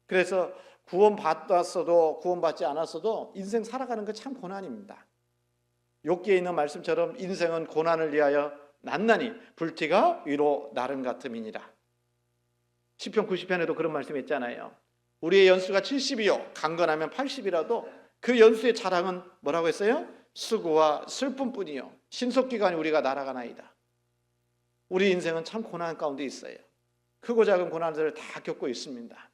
그래서 구원받았어도 구원받지 않았어도 인생 살아가는 거 참 고난입니다. 욥기에 있는 말씀처럼 인생은 고난을 위하여 낱낱이 불티가 위로 나른 같음이니라. 시편 90편에도 그런 말씀이 있잖아요. 우리의 연수가 70이요 강건하면 80이라도 그 연수의 자랑은 뭐라고 했어요? 수고와 슬픔뿐이요 신속기간이 우리가 날아가나이다. 우리 인생은 참 고난 가운데 있어요. 크고 작은 고난들을 다 겪고 있습니다.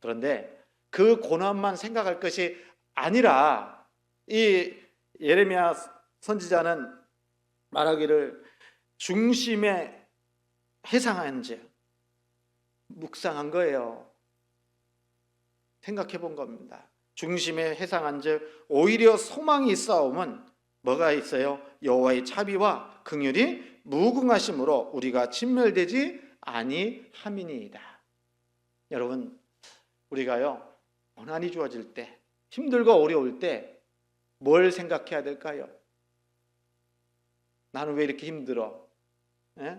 그런데 그 고난만 생각할 것이 아니라 이 예레미야 선지자는 말하기를 중심에 회상한 즉 묵상한 거예요. 생각해 본 겁니다. 중심에 회상한 즉 오히려 소망이 있사옴은 뭐가 있어요? 여호와의 자비와 긍휼이 무궁하심으로 우리가 진멸되지 아니함이니이다. 여러분, 우리가요 고난이 주어질 때, 힘들고 어려울 때 뭘 생각해야 될까요? 나는 왜 이렇게 힘들어? 에?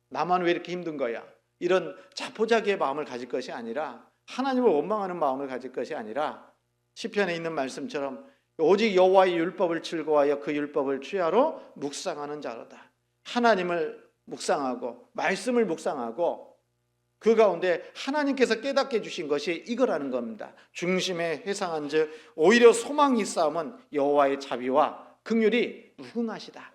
나만 왜 이렇게 힘든 거야? 이런 자포자기의 마음을 가질 것이 아니라, 하나님을 원망하는 마음을 가질 것이 아니라, 시편에 있는 말씀처럼 오직 여호와의 율법을 즐거워하여 그 율법을 취하러 묵상하는 자로다. 하나님을 묵상하고 말씀을 묵상하고 그 가운데 하나님께서 깨닫게 해주신 것이 이거라는 겁니다. 중심에 회상한 즉 오히려 소망이 있사옴은 여호와의 자비와 긍휼이 무궁하시다.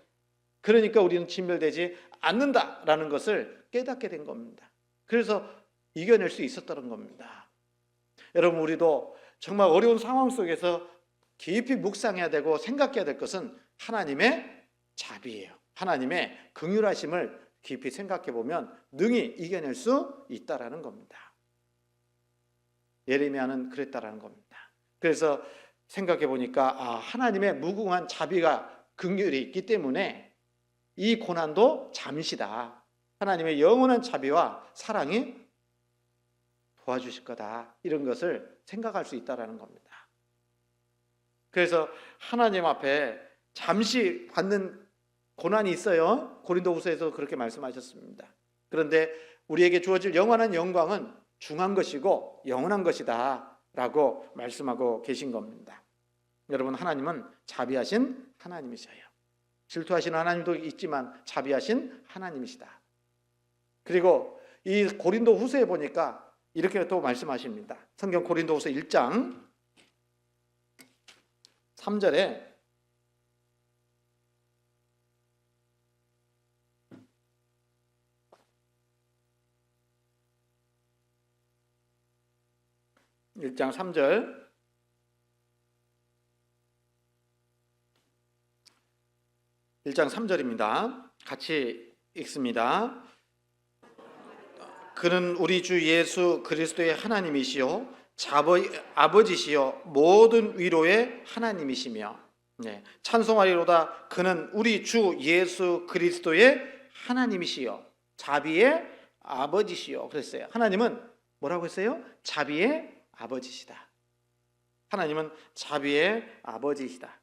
그러니까 우리는 진멸되지 않는다라는 것을 깨닫게 된 겁니다. 그래서 이겨낼 수 있었다는 겁니다. 여러분, 우리도 정말 어려운 상황 속에서 깊이 묵상해야 되고 생각해야 될 것은 하나님의 자비예요. 하나님의 긍휼하심을 깊이 생각해 보면 능히 이겨낼 수 있다라는 겁니다. 예레미야는 그랬다라는 겁니다. 그래서 생각해 보니까 하나님의 무궁한 자비가 긍휼이 있기 때문에 이 고난도 잠시다. 하나님의 영원한 자비와 사랑이 도와주실 거다. 이런 것을 생각할 수 있다라는 겁니다. 그래서 하나님 앞에 잠시 받는 고난이 있어요. 고린도후서에서 그렇게 말씀하셨습니다. 그런데 우리에게 주어질 영원한 영광은 중한 것이고 영원한 것이다 라고 말씀하고 계신 겁니다. 여러분, 하나님은 자비하신 하나님이셔요. 질투하시는 하나님도 있지만 자비하신 하나님이시다. 그리고 이 고린도후서에 보니까 이렇게 또 말씀하십니다. 성경 고린도후서 1장 3절에 (1장 3절) (1장 3절입니다) 같이 읽습니다. 그는 우리 주 예수 그리스도의 하나님이시요 아버지시요 모든 위로의 하나님이시며 찬송하리로다. 그는 우리 주 예수 그리스도의 하나님이시요 자비의 아버지시요. 그랬어요. 하나님은 뭐라고 했어요? 자비의 아버지시다. 하나님은 자비의 아버지시다.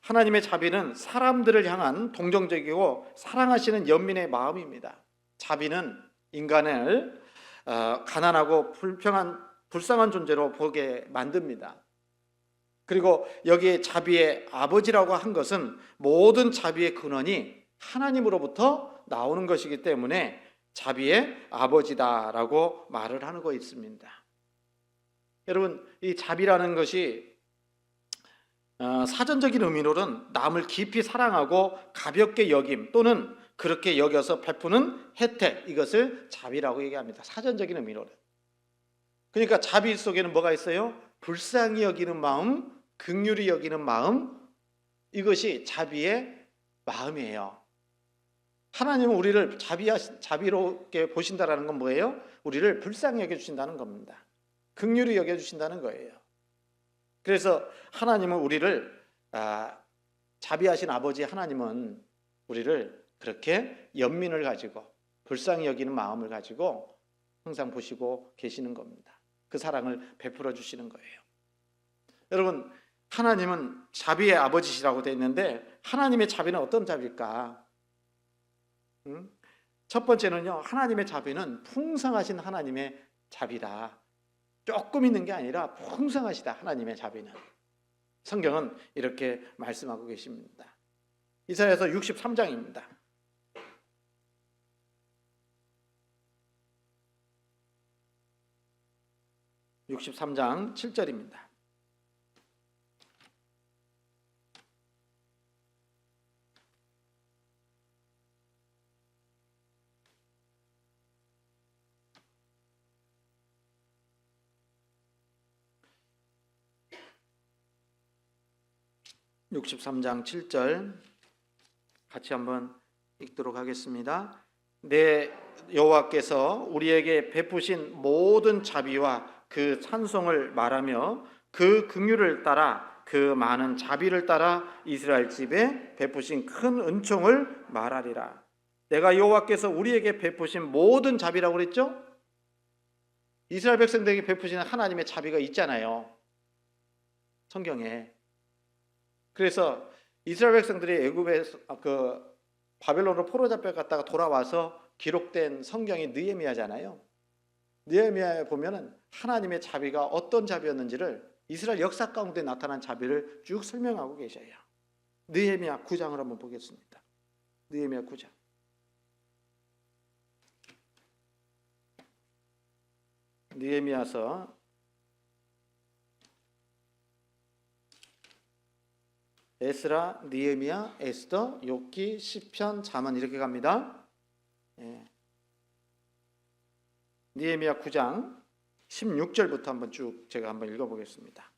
하나님의 자비는 사람들을 향한 동정적이고 사랑하시는 연민의 마음입니다. 자비는 인간을 가난하고 불쌍한 존재로 보게 만듭니다. 그리고 여기에 자비의 아버지라고 한 것은 모든 자비의 근원이 하나님으로부터 나오는 것이기 때문에 자비의 아버지다라고 말을 하고 있습니다. 여러분, 이 자비라는 것이 사전적인 의미로는 남을 깊이 사랑하고 가볍게 여김 또는 그렇게 여겨서 베푸는 혜택, 이것을 자비라고 얘기합니다. 사전적인 의미로는. 그러니까 자비 속에는 뭐가 있어요? 불쌍히 여기는 마음, 긍휼히 여기는 마음, 이것이 자비의 마음이에요. 하나님은 우리를 자비롭게 보신다는 건 뭐예요? 우리를 불쌍히 여겨주신다는 겁니다. 긍휼히 여겨주신다는 거예요. 그래서 하나님은 우리를 자비하신 아버지 하나님은 우리를 그렇게 연민을 가지고 불쌍히 여기는 마음을 가지고 항상 보시고 계시는 겁니다. 그 사랑을 베풀어 주시는 거예요. 여러분, 하나님은 자비의 아버지시라고 되어 있는데 하나님의 자비는 어떤 자비일까? 첫 번째는요, 하나님의 자비는 풍성하신 하나님의 자비다. 조금 있는 게 아니라 풍성하시다. 하나님의 자비는. 성경은 이렇게 말씀하고 계십니다. 이사야서 63장입니다. 63장 7절입니다. (63장 7절) 같이 한번 읽도록 하겠습니다. 내 여호와께서 우리에게 베푸신 모든 자비와 그 찬송을 말하며 그 긍휼을 따라 그 많은 자비를 따라 이스라엘 집에 베푸신 큰 은총을 말하리라. 내가 여호와께서 우리에게 베푸신 모든 자비라고 그랬죠? 이스라엘 백성들에게 베푸시는 하나님의 자비가 있잖아요, 성경에. 그래서 이스라엘 백성들이 애굽에서 바벨론으로 포로 잡혀갔다가 돌아와서 기록된 성경이 느헤미야잖아요. 느헤미야에 보면은 하나님의 자비가 어떤 자비였는지를, 이스라엘 역사 가운데 나타난 자비를 쭉 설명하고 계셔요. 느헤미야 9장을 한번 보겠습니다. 느헤미야 9장. 느헤미야서 에스라, 느헤미야, 에스더, 욥기, 시편, 잠언 이렇게 갑니다. 느헤미야 9장 16절부터 한번 쭉 제가 한번 읽어보겠습니다.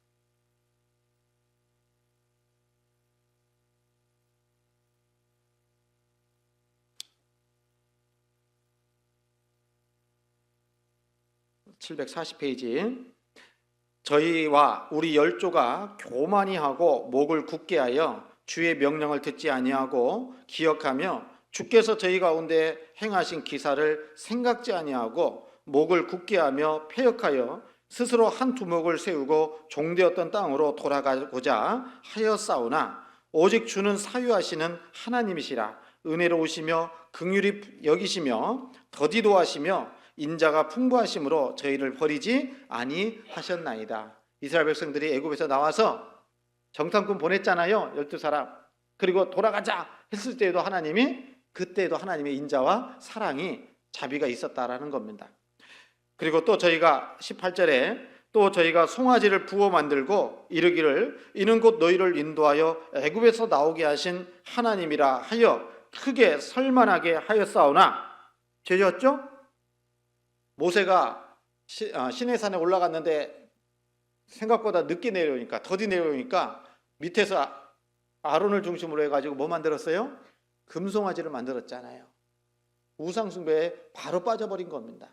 (740페이지) 저희와 우리 열조가 교만히 하고 목을 굳게 하여 주의 명령을 듣지 아니하고 기억하며 주께서 저희 가운데 행하신 기사를 생각지 아니하고 목을 굳게 하며 패역하여 스스로 한 두목을 세우고 종되었던 땅으로 돌아가고자 하였사오나 오직 주는 사유하시는 하나님이시라. 은혜로우시며 긍휼히 여기시며 더디도 하시며 인자가 풍부하심으로 저희를 버리지 아니하셨나이다. 이스라엘 백성들이 애굽에서 나와서 정탐꾼 보냈잖아요, 12사람. 그리고 돌아가자 했을 때에도 그때도 하나님의 인자와 사랑이, 자비가 있었다라는 겁니다. 그리고 또 저희가 18절에 또 저희가 송아지를 부어 만들고 이르기를 이는 곧 너희를 인도하여 애굽에서 나오게 하신 하나님이라 하여 크게 설만하게 하였사오나, 죄졌죠? 모세가 시내산에 올라갔는데 생각보다 늦게 내려오니까, 더디 내려오니까 밑에서 아론을 중심으로 해가지고 뭐 만들었어요? 금송아지를 만들었잖아요. 우상숭배에 바로 빠져버린 겁니다.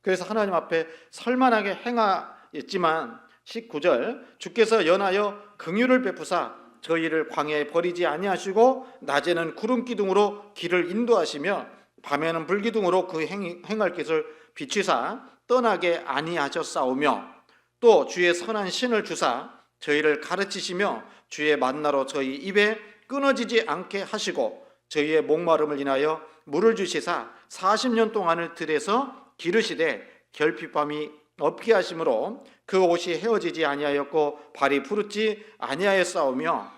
그래서 하나님 앞에 설만하게 행하였지만 19절 주께서 연하여 긍휼을 베푸사 저희를 광야에 버리지 아니하시고 낮에는 구름 기둥으로 길을 인도하시며 밤에는 불기둥으로 그 행할 것을 비추사 떠나게 아니하셨사오며 또 주의 선한 신을 주사 저희를 가르치시며 주의 만나로 저희 입에 끊어지지 않게 하시고 저희의 목마름을 인하여 물을 주시사 40년 동안을 들에서 기르시되 결핍함이 없게 하심으로 그 옷이 헤어지지 아니하였고 발이 부르지 아니하였사오며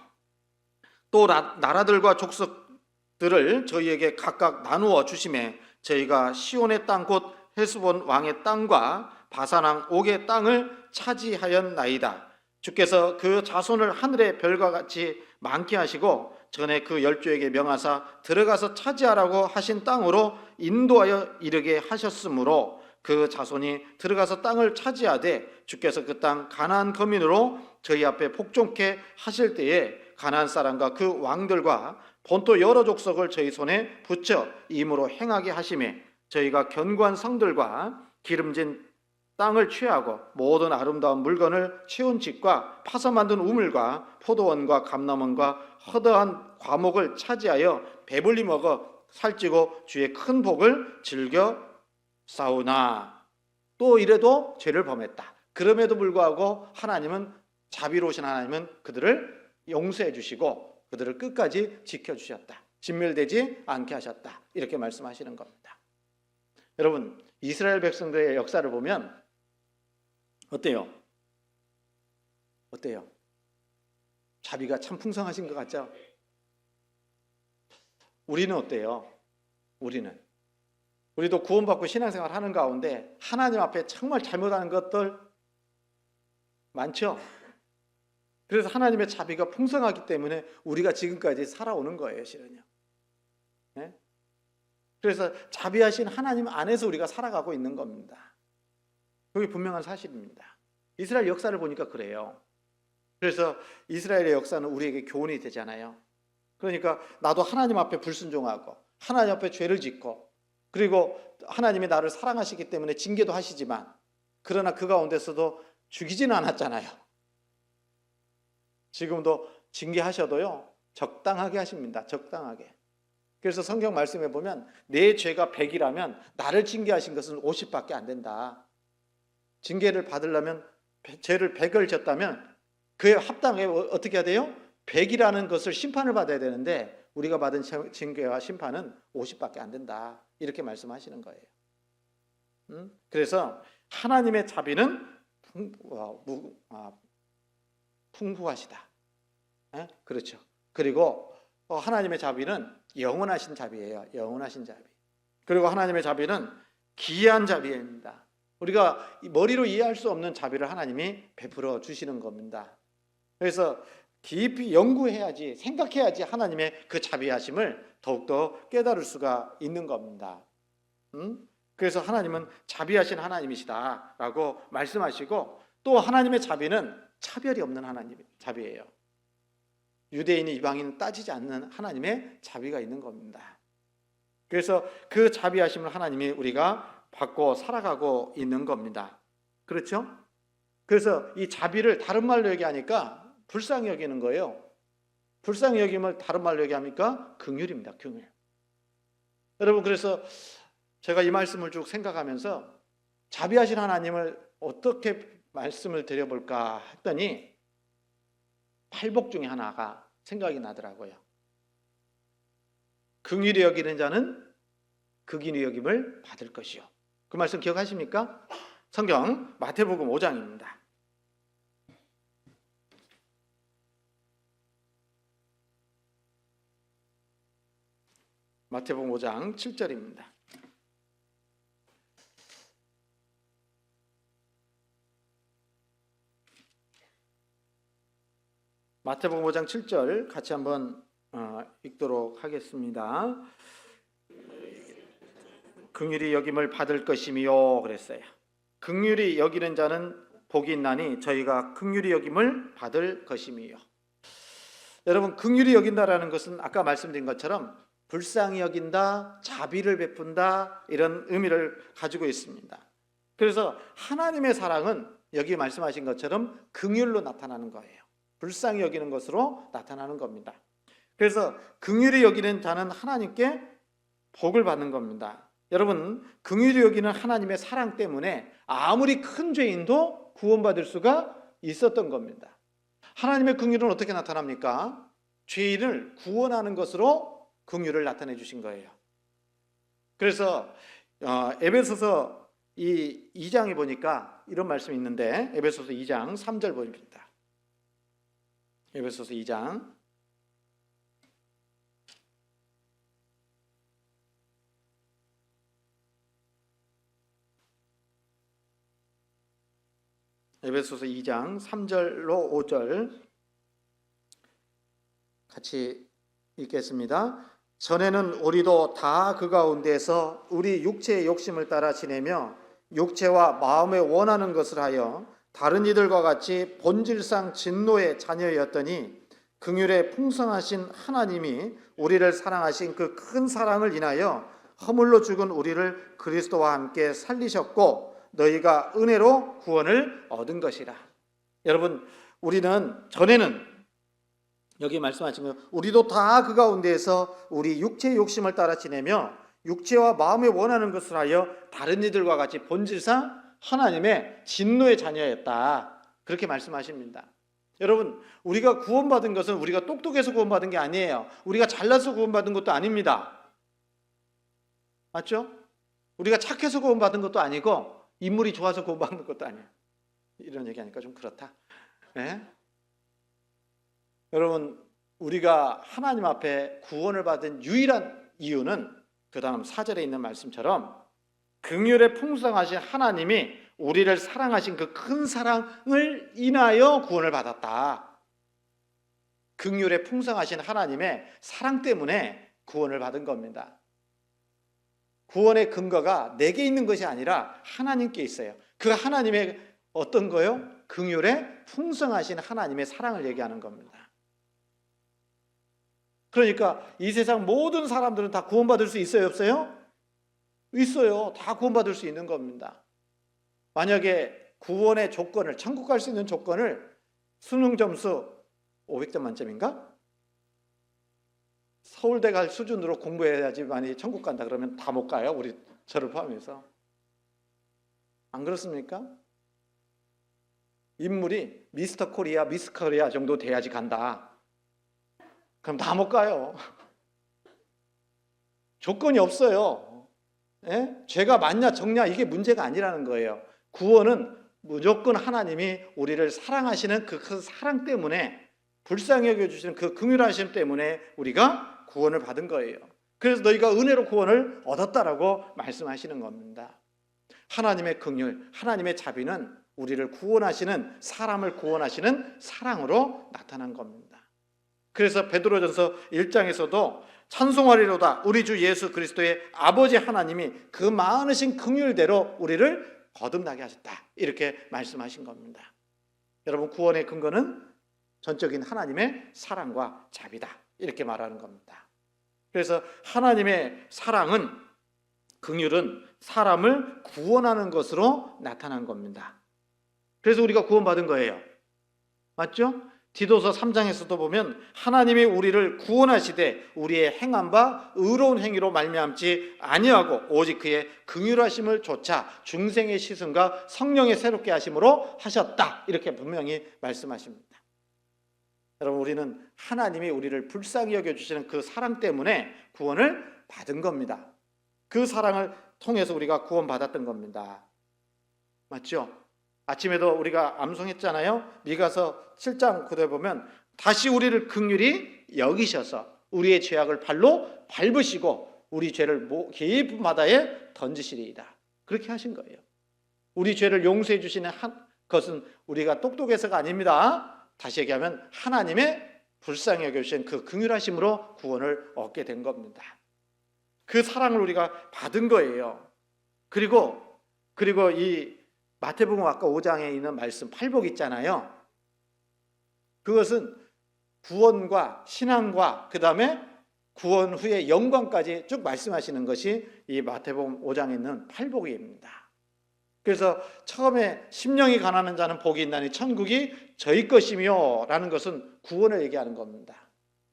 또 나라들과 족속들을 저희에게 각각 나누어 주심에 저희가 시온의 땅 곧 헤스본 왕의 땅과 바산 왕 옥의 땅을 차지하였나이다. 주께서 그 자손을 하늘의 별과 같이 많게 하시고 전에 그 열조에게 명하사 들어가서 차지하라고 하신 땅으로 인도하여 이르게 하셨으므로 그 자손이 들어가서 땅을 차지하되 주께서 그 땅 가나안 거민으로 저희 앞에 복종케 하실 때에 가나안 사람과 그 왕들과 본토 여러 족속을 저희 손에 붙여 임으로 행하게 하심에 저희가 견고한 성들과 기름진 땅을 취하고 모든 아름다운 물건을 채운 집과 파서 만든 우물과 포도원과 감람원과 허다한 과목을 차지하여 배불리 먹어 살찌고 주의 큰 복을 즐겨 싸우나 또 이래도 죄를 범했다. 그럼에도 불구하고 하나님은 자비로우신 하나님은 그들을 용서해 주시고 그들을 끝까지 지켜주셨다. 진멸되지 않게 하셨다. 이렇게 말씀하시는 겁니다. 여러분, 이스라엘 백성들의 역사를 보면 어때요? 어때요? 자비가 참 풍성하신 것 같죠? 우리는 어때요? 우리도 구원받고 신앙생활 하는 가운데 하나님 앞에 정말 잘못하는 것들 많죠? 그래서 하나님의 자비가 풍성하기 때문에 우리가 지금까지 살아오는 거예요, 실은요. 네? 그래서 자비하신 하나님 안에서 우리가 살아가고 있는 겁니다. 그게 분명한 사실입니다. 이스라엘 역사를 보니까 그래요. 그래서 이스라엘의 역사는 우리에게 교훈이 되잖아요. 그러니까 나도 하나님 앞에 불순종하고 하나님 앞에 죄를 짓고 그리고 하나님이 나를 사랑하시기 때문에 징계도 하시지만 그러나 그 가운데서도 죽이지는 않았잖아요. 지금도 징계하셔도요 적당하게 하십니다. 적당하게. 그래서 성경 말씀에 보면 내 죄가 100이라면 나를 징계하신 것은 50밖에 안 된다. 징계를 받으려면 죄를 100을 졌다면 그에 합당하게 어떻게 해야 돼요? 100이라는 것을 심판을 받아야 되는데 우리가 받은 징계와 심판은 50밖에 안 된다. 이렇게 말씀하시는 거예요. 그래서 하나님의 자비는 풍부하시다. 그렇죠. 그리고 하나님의 자비는 영원하신 자비예요. 영원하신 자비. 그리고 하나님의 자비는 기이한 자비입니다. 우리가 머리로 이해할 수 없는 자비를 하나님이 베풀어 주시는 겁니다. 그래서 깊이 연구해야지, 생각해야지 하나님의 그 자비하심을 더욱더 깨달을 수가 있는 겁니다. 그래서 하나님은 자비하신 하나님이시다라고 말씀하시고 또 하나님의 자비는 차별이 없는 하나님의 자비예요. 유대인이 이방인 따지지 않는 하나님의 자비가 있는 겁니다. 그래서 그 자비하심을 하나님이 우리가 받고 살아가고 있는 겁니다. 그렇죠? 그래서 이 자비를 다른 말로 얘기하니까 불쌍히 여기는 거예요. 불쌍히 여김을 다른 말로 얘기합니까? 긍휼입니다. 긍휼. 여러분, 그래서 제가 이 말씀을 쭉 생각하면서 자비하신 하나님을 어떻게 말씀을 드려볼까 했더니 팔복 중에 하나가 생각이 나더라고요. 긍휼히 여기는 자는 극인히 여김을 받을 것이요. 그 말씀 기억하십니까? 성경 마태복음 5장입니다. 마태복음 5장 7절입니다. 마태복음 5장 7절 같이 한번 읽도록 하겠습니다. 긍휼히 여김을 받을 것이미요 그랬어요. 긍휼히 여기는 자는 복이 있나니 저희가 긍휼히 여김을 받을 것이미요. 여러분, 긍휼히 여긴다라는 것은 아까 말씀드린 것처럼 불쌍히 여긴다, 자비를 베푼다 이런 의미를 가지고 있습니다. 그래서 하나님의 사랑은 여기 말씀하신 것처럼 긍휼로 나타나는 거예요. 불쌍히 여기는 것으로 나타나는 겁니다. 그래서 긍휼히 여기는 자는 하나님께 복을 받는 겁니다. 여러분, 긍휼히 여기는 하나님의 사랑 때문에 아무리 큰 죄인도 구원받을 수가 있었던 겁니다. 하나님의 긍휼은 어떻게 나타납니까? 죄인을 구원하는 것으로 긍휼을 나타내 주신 거예요. 그래서 에베소서 이 2장에 보니까 이런 말씀이 있는데 에베소서 2장 3절 보입니다. 에베소서 2장 에베소서 2장 3절로 5절 같이 읽겠습니다. 전에는 우리도 다 그 가운데서 우리 육체의 욕심을 따라 지내며 육체와 마음에 원하는 것을 하여 다른 이들과 같이 본질상 진노의 자녀였더니 긍휼에 풍성하신 하나님이 우리를 사랑하신 그 큰 사랑을 인하여 허물로 죽은 우리를 그리스도와 함께 살리셨고 너희가 은혜로 구원을 얻은 것이라. 여러분, 우리는 전에는 여기 말씀하신 거, 우리도 다 그 가운데에서 우리 육체의 욕심을 따라 지내며 육체와 마음에 원하는 것을 하여 다른 이들과 같이 본질상 하나님의 진노의 자녀였다. 그렇게 말씀하십니다. 여러분, 우리가 구원받은 것은 우리가 똑똑해서 구원받은 게 아니에요. 우리가 잘나서 구원받은 것도 아닙니다. 맞죠? 우리가 착해서 구원받은 것도 아니고 인물이 좋아서 구원받는 것도 아니에요. 이런 얘기하니까 좀 그렇다. 네? 여러분, 우리가 하나님 앞에 구원을 받은 유일한 이유는 그 다음 4절에 있는 말씀처럼 긍휼에 풍성하신 하나님이 우리를 사랑하신 그 큰 사랑을 인하여 구원을 받았다. 긍휼에 풍성하신 하나님의 사랑 때문에 구원을 받은 겁니다. 구원의 근거가 내게 있는 것이 아니라 하나님께 있어요. 그 하나님의 어떤 거요? 긍휼에 풍성하신 하나님의 사랑을 얘기하는 겁니다. 그러니까 이 세상 모든 사람들은 다 구원받을 수 있어요, 없어요? 있어요. 다 구원받을 수 있는 겁니다. 만약에 구원의 조건을, 천국 갈 수 있는 조건을 수능 점수 500점 만점인가? 서울대 갈 수준으로 공부해야지만이 천국 간다 그러면 다 못 가요. 우리 저를 포함해서. 안 그렇습니까? 인물이 미스터 코리아, 미스 코리아 정도 돼야지 간다. 그럼 다 못 가요. 조건이 없어요. 예? 죄가 많냐 적냐 이게 문제가 아니라는 거예요. 구원은 무조건 하나님이 우리를 사랑하시는 그 큰 사랑 때문에, 불쌍히 여겨주시는 그 긍휼하심 때문에 우리가 구원을 받은 거예요. 그래서 너희가 은혜로 구원을 얻었다라고 말씀하시는 겁니다. 하나님의 긍휼, 하나님의 자비는 우리를 구원하시는, 사람을 구원하시는 사랑으로 나타난 겁니다. 그래서 베드로전서 1장에서도 찬송하리로다 우리 주 예수 그리스도의 아버지 하나님이 그 많으신 긍휼대로 우리를 거듭나게 하셨다, 이렇게 말씀하신 겁니다. 여러분, 구원의 근거는 전적인 하나님의 사랑과 자비다, 이렇게 말하는 겁니다. 그래서 하나님의 사랑은, 긍휼은 사람을 구원하는 것으로 나타난 겁니다. 그래서 우리가 구원받은 거예요. 맞죠? 디도서 3장에서도 보면 하나님이 우리를 구원하시되 우리의 행한 바 의로운 행위로 말미암지 아니하고 오직 그의 긍휼하심을 조차 중생의 시선과 성령의 새롭게 하심으로 하셨다, 이렇게 분명히 말씀하십니다. 여러분, 우리는 하나님이 우리를 불쌍히 여겨주시는 그 사랑 때문에 구원을 받은 겁니다. 그 사랑을 통해서 우리가 구원받았던 겁니다. 맞죠? 아침에도 우리가 암송했잖아요. 미가서 7장 9절 보면 다시 우리를 긍휼히 여기셔서 우리의 죄악을 발로 밟으시고 우리 죄를 깊은 바다에 던지시리이다, 그렇게 하신 거예요. 우리 죄를 용서해 주시는 것은 우리가 똑똑해서가 아닙니다. 다시 얘기하면 하나님의 불쌍히 여겨주신 그 긍휼하심으로 구원을 얻게 된 겁니다. 그 사랑을 우리가 받은 거예요. 그리고 이 마태복음 아까 5장에 있는 말씀 팔복 있잖아요. 그것은 구원과 신앙과 그 다음에 구원 후의 영광까지 쭉 말씀하시는 것이 이 마태복음 5장에 있는 팔복입니다. 그래서 처음에 심령이 가난한 자는 복이 있나니 천국이 저희 것이며 라는 것은 구원을 얘기하는 겁니다.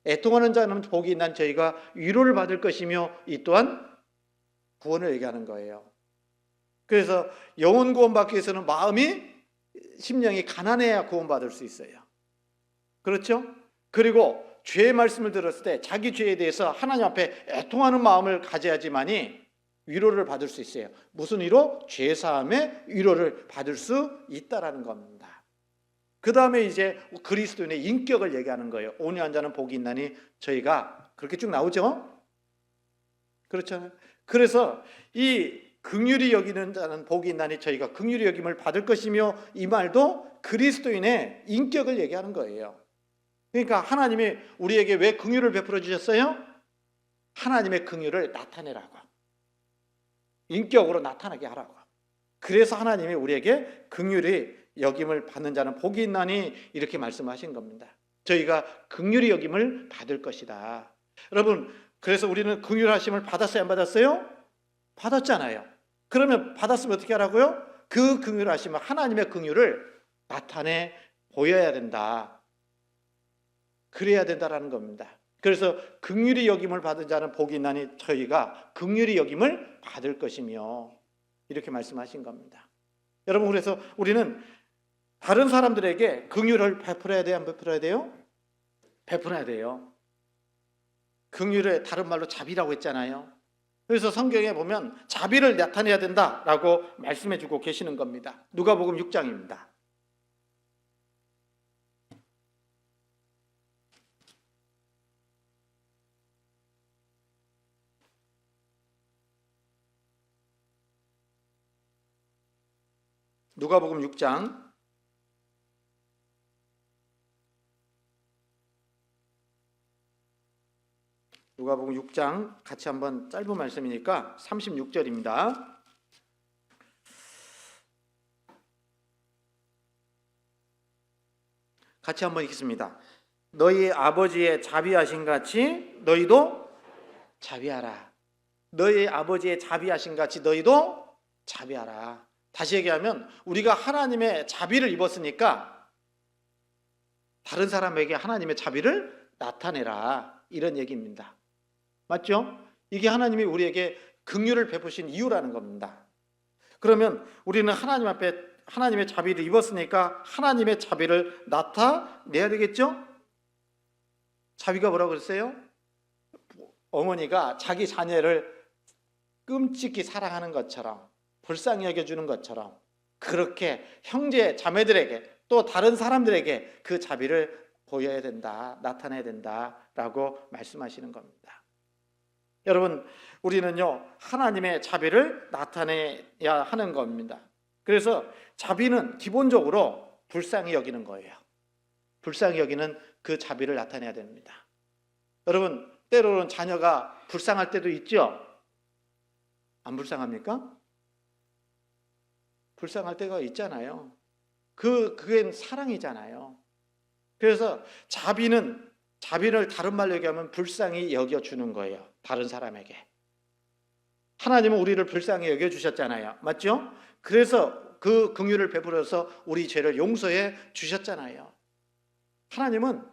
애통하는 자는 복이 있나니 저희가 위로를 받을 것이며, 이 또한 구원을 얘기하는 거예요. 그래서 영혼 구원받기 위해서는 마음이, 심령이 가난해야 구원받을 수 있어요. 그렇죠? 그리고 죄의 말씀을 들었을 때 자기 죄에 대해서 하나님 앞에 애통하는 마음을 가져야지만이 위로를 받을 수 있어요. 무슨 위로? 죄사함의 위로를 받을 수 있다라는 겁니다. 그 다음에 이제 그리스도인의 인격을 얘기하는 거예요. 온유한 자는 복이 있나니 저희가, 그렇게 쭉 나오죠? 그렇잖아요. 그래서 이 긍휼히 여기는 자는 복이 있나니 저희가 긍휼히 여김을 받을 것이며, 이 말도 그리스도인의 인격을 얘기하는 거예요. 그러니까 하나님이 우리에게 왜 긍휼을 베풀어 주셨어요? 하나님의 긍휼을 나타내라고, 인격으로 나타나게 하라고. 그래서 하나님이 우리에게 긍휼히 여김을 받는 자는 복이 있나니 이렇게 말씀하신 겁니다. 저희가 긍휼히 여김을 받을 것이다. 여러분, 그래서 우리는 긍휼하심을 받았어요, 안 받았어요? 받았잖아요. 그러면 받았으면 어떻게 하라고요? 그 긍휼하심은 하나님의 긍휼을 나타내 보여야 된다. 그래야 된다라는 겁니다. 그래서 긍휼히 여김을 받은 자는 복이 있나니 저희가 긍휼히 여김을 받을 것이며 이렇게 말씀하신 겁니다. 여러분, 그래서 우리는 다른 사람들에게 긍휼을 베풀어야 돼요? 안 베풀어야 돼요? 베풀어야 돼요. 긍휼을 다른 말로 자비라고 했잖아요. 그래서 성경에 보면 자비를 나타내야 된다라고 말씀해 주고 계시는 겁니다. 누가복음 6장입니다. 누가복음 6장 누가복음 6장 같이 한번 짧은 말씀이니까 36절입니다. 같이 한번 읽겠습니다. 너희 아버지의 자비하신 같이 너희도 자비하라. 너희 아버지의 자비하신 같이 너희도 자비하라. 다시 얘기하면 우리가 하나님의 자비를 입었으니까 다른 사람에게 하나님의 자비를 나타내라, 이런 얘기입니다. 맞죠? 이게 하나님이 우리에게 긍휼을 베푸신 이유라는 겁니다. 그러면 우리는 하나님 앞에 하나님의 자비를 입었으니까 하나님의 자비를 나타내야 되겠죠? 자비가 뭐라고 그랬어요? 어머니가 자기 자녀를 끔찍히 사랑하는 것처럼, 불쌍히 여겨주는 것처럼 그렇게 형제 자매들에게 또 다른 사람들에게 그 자비를 보여야 된다, 나타내야 된다라고 말씀하시는 겁니다. 여러분, 우리는요 하나님의 자비를 나타내야 하는 겁니다. 그래서 자비는 기본적으로 불쌍히 여기는 거예요. 불쌍히 여기는 그 자비를 나타내야 됩니다. 여러분, 때로는 자녀가 불쌍할 때도 있죠? 안 불쌍합니까? 불쌍할 때가 있잖아요. 그게 사랑이잖아요. 그래서 자비를 다른 말로 얘기하면 불쌍히 여겨주는 거예요. 다른 사람에게. 하나님은 우리를 불쌍히 여겨주셨잖아요. 맞죠? 그래서 그 긍휼을 베풀어서 우리 죄를 용서해 주셨잖아요. 하나님은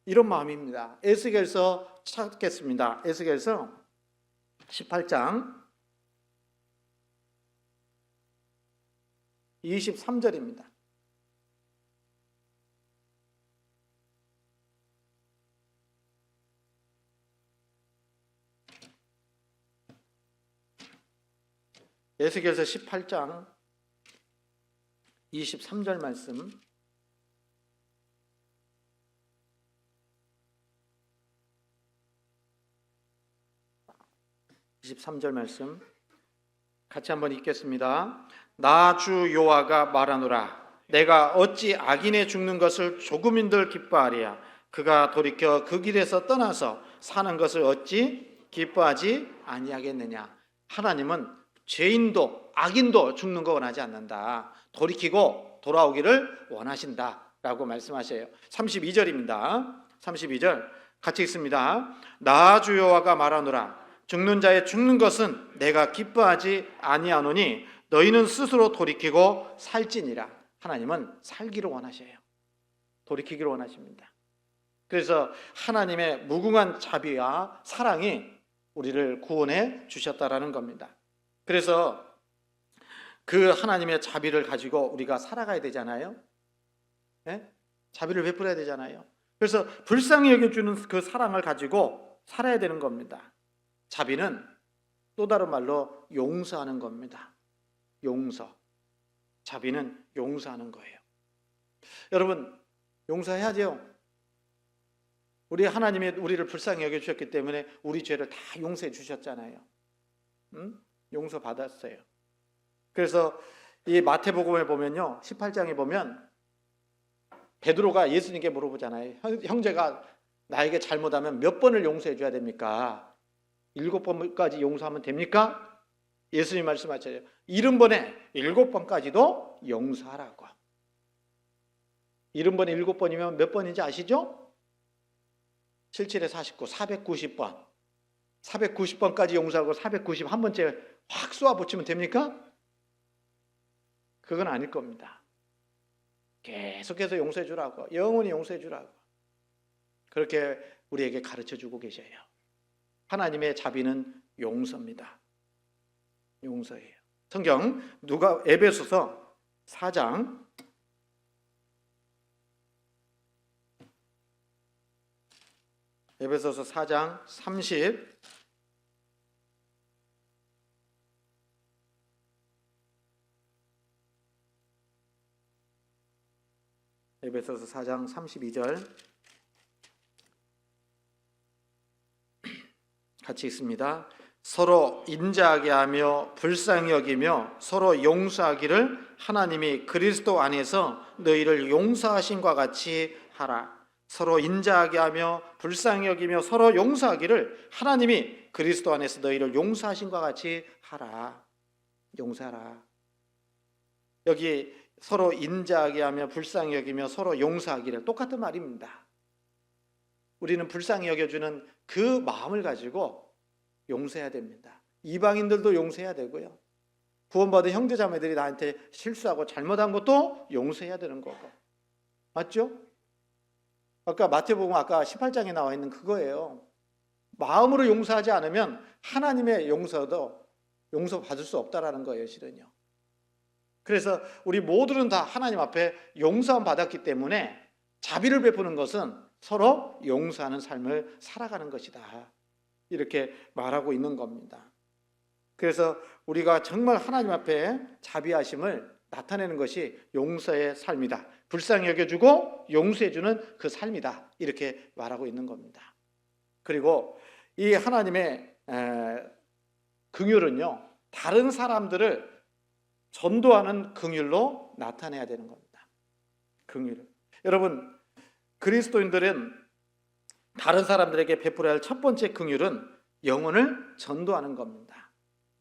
이런 마음입니다. 에스겔서 찾겠습니다. 에스겔서 18장 23절입니다. 에스겔서 18장 23절 말씀, 같이 한번 읽겠습니다. 나 주 여호와가 말하노라. 내가 어찌 악인의 죽는 것을 조금인들 기뻐하리야. 그가 돌이켜 그 길에서 떠나서 사는 것을 어찌 기뻐하지 아니하겠느냐. 하나님은 죄인도 악인도 죽는 거 원하지 않는다. 돌이키고 돌아오기를 원하신다라고 말씀하셔요. 32절입니다. 32절 같이 읽습니다. 나 주 여호와가 말하노라. 죽는 자의 죽는 것은 내가 기뻐하지 아니하노니 너희는 스스로 돌이키고 살지니라. 하나님은 살기를 원하셔요. 돌이키기를 원하십니다. 그래서 하나님의 무궁한 자비와 사랑이 우리를 구원해 주셨다라는 겁니다. 그래서 그 하나님의 자비를 가지고 우리가 살아가야 되잖아요. 네? 자비를 베풀어야 되잖아요. 그래서 불쌍히 여겨주는 그 사랑을 가지고 살아야 되는 겁니다. 자비는 또 다른 말로 용서하는 겁니다. 용서. 자비는 용서하는 거예요. 여러분, 용서해야죠. 우리 하나님이 우리를 불쌍히 여겨주셨기 때문에 우리 죄를 다 용서해 주셨잖아요. 용서 받았어요. 그래서 이 마태복음에 보면요, 18장에 보면 베드로가 예수님께 물어보잖아요. 형제가 나에게 잘못하면 몇 번을 용서해 줘야 됩니까? 7번까지 용서하면 됩니까? 예수님 말씀하셔요. 70번에 7번까지도 용서하라고. 70번에 7번이면 몇 번인지 아시죠? 77에 49, 490번. 490번까지 용서하고 491번째 확 쏘아 붙이면 됩니까? 그건 아닐 겁니다. 계속해서 용서해 주라고, 영원히 용서해 주라고 그렇게 우리에게 가르쳐 주고 계셔요. 하나님의 자비는 용서입니다. 용서예요. 성경 에베소서 4장 30 에베소서 4장 32절 같이 읽습니다. 서로 인자하게 하며 불쌍히 여기며 서로 용서하기를 하나님이 그리스도 안에서 너희를 용서하신과 같이 하라. 서로 인자하게 하며 불쌍히 여기며 서로 용서하기를 하나님이 그리스도 안에서 너희를 용서하신과 같이 하라. 용서하라. 여기 서로 인자하게 하며 불쌍히 여기며 서로 용서하기를 똑같은 말입니다. 우리는 불쌍히 여겨주는 그 마음을 가지고 용서해야 됩니다. 이방인들도 용서해야 되고요. 구원받은 형제자매들이 나한테 실수하고 잘못한 것도 용서해야 되는 거고. 맞죠? 아까 마태복음 아까 18장에 나와 있는 그거예요. 마음으로 용서하지 않으면 하나님의 용서도 용서받을 수 없다라는 거예요, 실은요. 그래서 우리 모두는 다 하나님 앞에 용서함 받았기 때문에 자비를 베푸는 것은 서로 용서하는 삶을 살아가는 것이다. 이렇게 말하고 있는 겁니다. 그래서 우리가 정말 하나님 앞에 자비하심을 나타내는 것이 용서의 삶이다. 불쌍히 여겨주고 용서해주는 그 삶이다. 이렇게 말하고 있는 겁니다. 그리고 이 하나님의 긍휼은요, 다른 사람들을 전도하는 긍휼로 나타내야 되는 겁니다. 긍휼. 여러분, 그리스도인들은 다른 사람들에게 베풀어야 할 첫 번째 긍휼은 영혼을 전도하는 겁니다.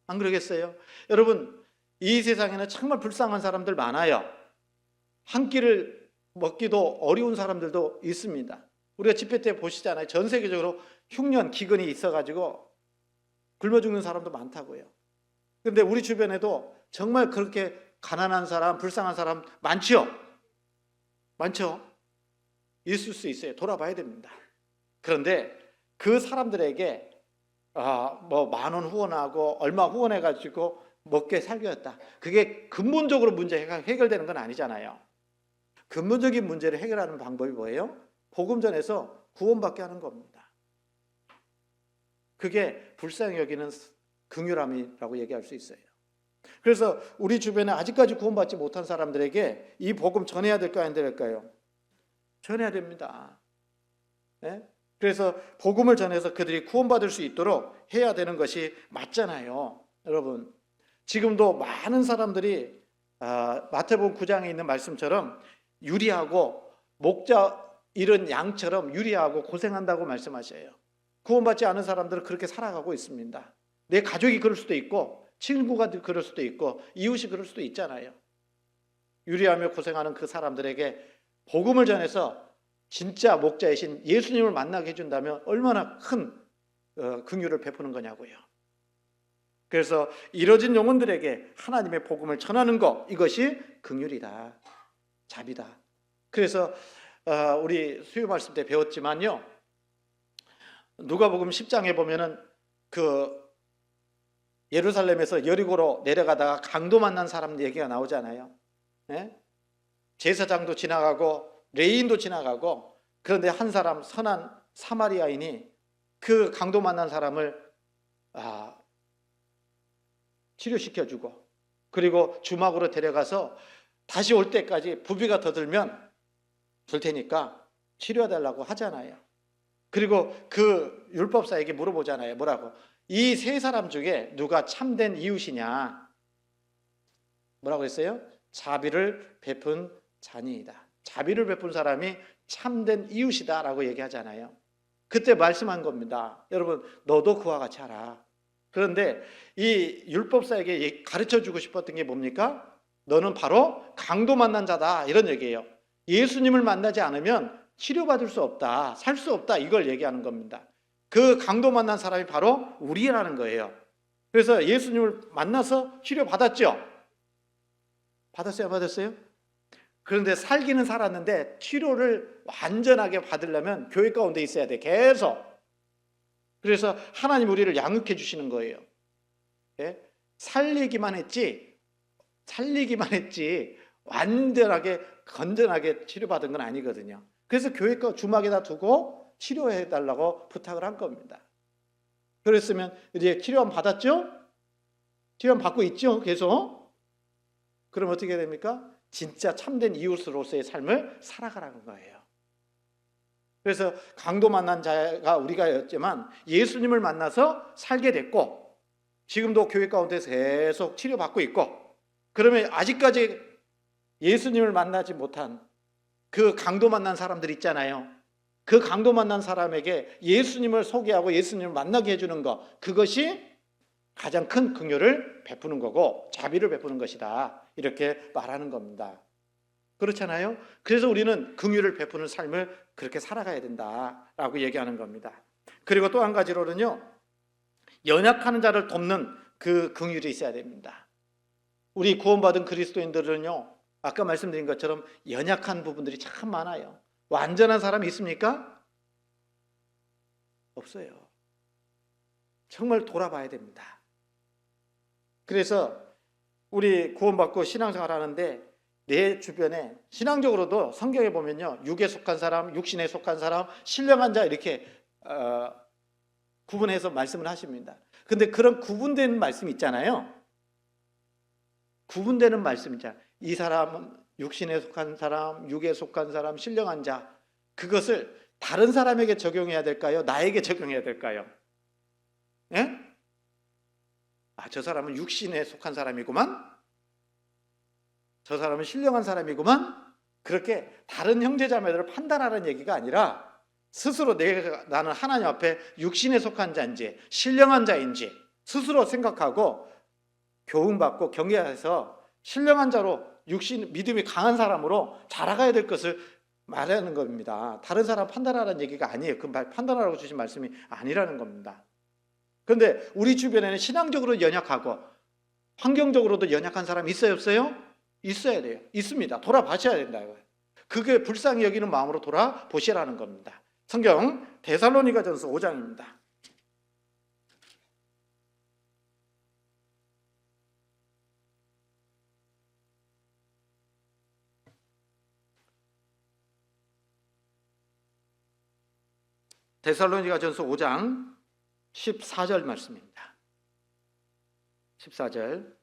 안 그러겠어요? 여러분, 이 세상에는 정말 불쌍한 사람들 많아요. 한 끼를 먹기도 어려운 사람들도 있습니다. 우리가 집회 때 보시잖아요. 전 세계적으로 흉년, 기근이 있어가지고 굶어 죽는 사람도 많다고요. 그런데 우리 주변에도 정말 그렇게 가난한 사람, 불쌍한 사람 많죠? 많죠? 있을 수 있어요. 돌아봐야 됩니다. 그런데 그 사람들에게 뭐 10,000원 후원하고 얼마 후원해가지고 먹게 살겠다. 그게 근본적으로 문제가 해결되는 건 아니잖아요. 근본적인 문제를 해결하는 방법이 뭐예요? 복음 전해서 구원받게 하는 겁니다. 그게 불쌍히 여기는 긍휼함이라고 얘기할 수 있어요. 그래서 우리 주변에 아직까지 구원받지 못한 사람들에게 이 복음 전해야 될까요? 안 될까요? 전해야 됩니다. 네? 그래서 복음을 전해서 그들이 구원받을 수 있도록 해야 되는 것이 맞잖아요. 여러분, 지금도 많은 사람들이 마태복음 9장에 있는 말씀처럼 유리하고 목자 잃은 양처럼 유리하고 고생한다고 말씀하셔요. 구원받지 않은 사람들은 그렇게 살아가고 있습니다. 내 가족이 그럴 수도 있고 친구가 그럴 수도 있고 이웃이 그럴 수도 있잖아요. 유리하며 고생하는 그 사람들에게 복음을 전해서 진짜 목자이신 예수님을 만나게 해준다면 얼마나 큰 긍휼을 베푸는 거냐고요. 그래서 이뤄진 영혼들에게 하나님의 복음을 전하는 것, 이것이 긍휼이다, 자비다. 그래서 우리 수요 말씀 때 배웠지만요, 누가복음 10장에 보면은 그 예루살렘에서 여리고로 내려가다가 강도 만난 사람 얘기가 나오잖아요. 네? 제사장도 지나가고 레인도 지나가고, 그런데 한 사람 선한 사마리아인이 그 강도 만난 사람을 치료시켜주고, 그리고 주막으로 데려가서 다시 올 때까지 부비가 더 들면 줄 테니까 치료해달라고 하잖아요. 그리고 그 율법사에게 물어보잖아요. 뭐라고? 이 세 사람 중에 누가 참된 이웃이냐? 뭐라고 했어요? 자비를 베푼 자니이다. 자비를 베푼 사람이 참된 이웃이다라고 얘기하잖아요. 그때 말씀한 겁니다. 여러분, 너도 그와 같이 하라. 그런데 이 율법사에게 가르쳐주고 싶었던 게 뭡니까? 너는 바로 강도 만난 자다, 이런 얘기예요. 예수님을 만나지 않으면 치료받을 수 없다, 살 수 없다, 이걸 얘기하는 겁니다. 그 강도 만난 사람이 바로 우리라는 거예요. 그래서 예수님을 만나서 치료받았죠. 받았어요, 받았어요? 그런데 살기는 살았는데 치료를 완전하게 받으려면 교회 가운데 있어야 돼, 계속. 그래서 하나님 우리를 양육해 주시는 거예요. 예? 살리기만 했지 완전하게 건전하게 치료받은 건 아니거든요. 그래서 교회 거 주막에다 두고 치료해 달라고 부탁을 한 겁니다. 그랬으면 이제 치료함 받았죠? 치료함 받고 있죠, 계속. 그럼 어떻게 됩니까? 진짜 참된 이웃으로서의 삶을 살아가라는 거예요. 그래서 강도 만난 자가 우리가였지만 예수님을 만나서 살게 됐고, 지금도 교회 가운데서 계속 치료받고 있고, 그러면 아직까지 예수님을 만나지 못한 그 강도 만난 사람들 있잖아요. 그 강도 만난 사람에게 예수님을 소개하고 예수님을 만나게 해주는 것, 그것이 가장 큰 긍휼을 베푸는 거고 자비를 베푸는 것이다, 이렇게 말하는 겁니다. 그렇잖아요. 그래서 우리는 긍휼을 베푸는 삶을 그렇게 살아가야 된다라고 얘기하는 겁니다. 그리고 또 한 가지로는요, 연약한 자를 돕는 그 긍휼이 있어야 됩니다. 우리 구원받은 그리스도인들은요, 아까 말씀드린 것처럼 연약한 부분들이 참 많아요. 완전한 사람이 있습니까? 없어요. 정말 돌아봐야 됩니다. 그래서 우리 구원받고 신앙생활 하는데 내 주변에 신앙적으로도 성경에 보면요, 육에 속한 사람, 육신에 속한 사람, 신령한 자, 이렇게 구분해서 말씀을 하십니다. 근데 그런 구분되는 말씀 있잖아요. 구분되는 말씀 있잖아요. 이 사람은 육신에 속한 사람, 육에 속한 사람, 신령한 자, 그것을 다른 사람에게 적용해야 될까요? 나에게 적용해야 될까요? 예? 저 사람은 육신에 속한 사람이구만, 저 사람은 신령한 사람이구만, 그렇게 다른 형제자매들을 판단하라는 얘기가 아니라 스스로 나는 하나님 앞에 육신에 속한 자인지 신령한 자인지 스스로 생각하고 교훈받고 경계해서 신령한 자로, 육신 믿음이 강한 사람으로 자라가야 될 것을 말하는 겁니다. 다른 사람 판단하라는 얘기가 아니에요. 그 판단하라고 주신 말씀이 아니라는 겁니다. 그런데 우리 주변에는 신앙적으로 연약하고 환경적으로도 연약한 사람이 있어요, 없어요? 있어야 돼요. 있습니다. 돌아보셔야 된다. 그게 불쌍히 여기는 마음으로 돌아보시라는 겁니다. 성경 데살로니가전서 5장입니다. 데살로니가전서 5장 14절 말씀입니다. 14절.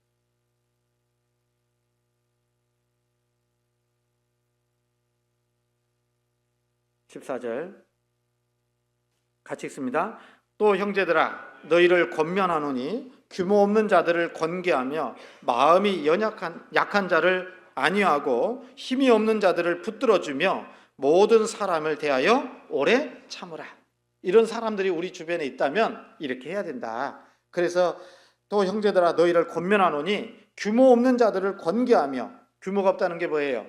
같이 읽습니다. 또 형제들아, 너희를 권면하노니 규모 없는 자들을 권계하며 마음이 약한 자를 안위하고 힘이 없는 자들을 붙들어주며 모든 사람을 대하여 오래 참으라. 이런 사람들이 우리 주변에 있다면 이렇게 해야 된다. 그래서 또 형제들아, 너희를 권면하노니 규모 없는 자들을 권계하며, 규모가 없다는 게 뭐예요?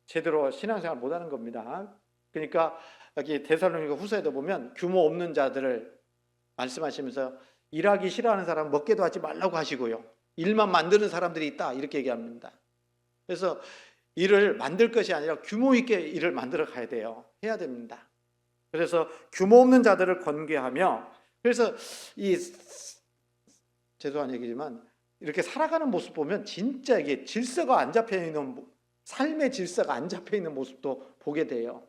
제대로 신앙생활 못하는 겁니다. 그러니까 여기 데살로니가 후서에도 보면 규모 없는 자들을 말씀하시면서 일하기 싫어하는 사람 먹게도 하지 말라고 하시고요, 일만 만드는 사람들이 있다, 이렇게 얘기합니다. 그래서 일을 만들 것이 아니라 규모 있게 일을 만들어 가야 돼요. 해야 됩니다. 그래서 규모 없는 자들을 권계하며, 그래서 이 죄송한 얘기지만 이렇게 살아가는 모습 보면 진짜 이게 질서가 안 잡혀 있는, 삶의 질서가 안 잡혀 있는 모습도 보게 돼요.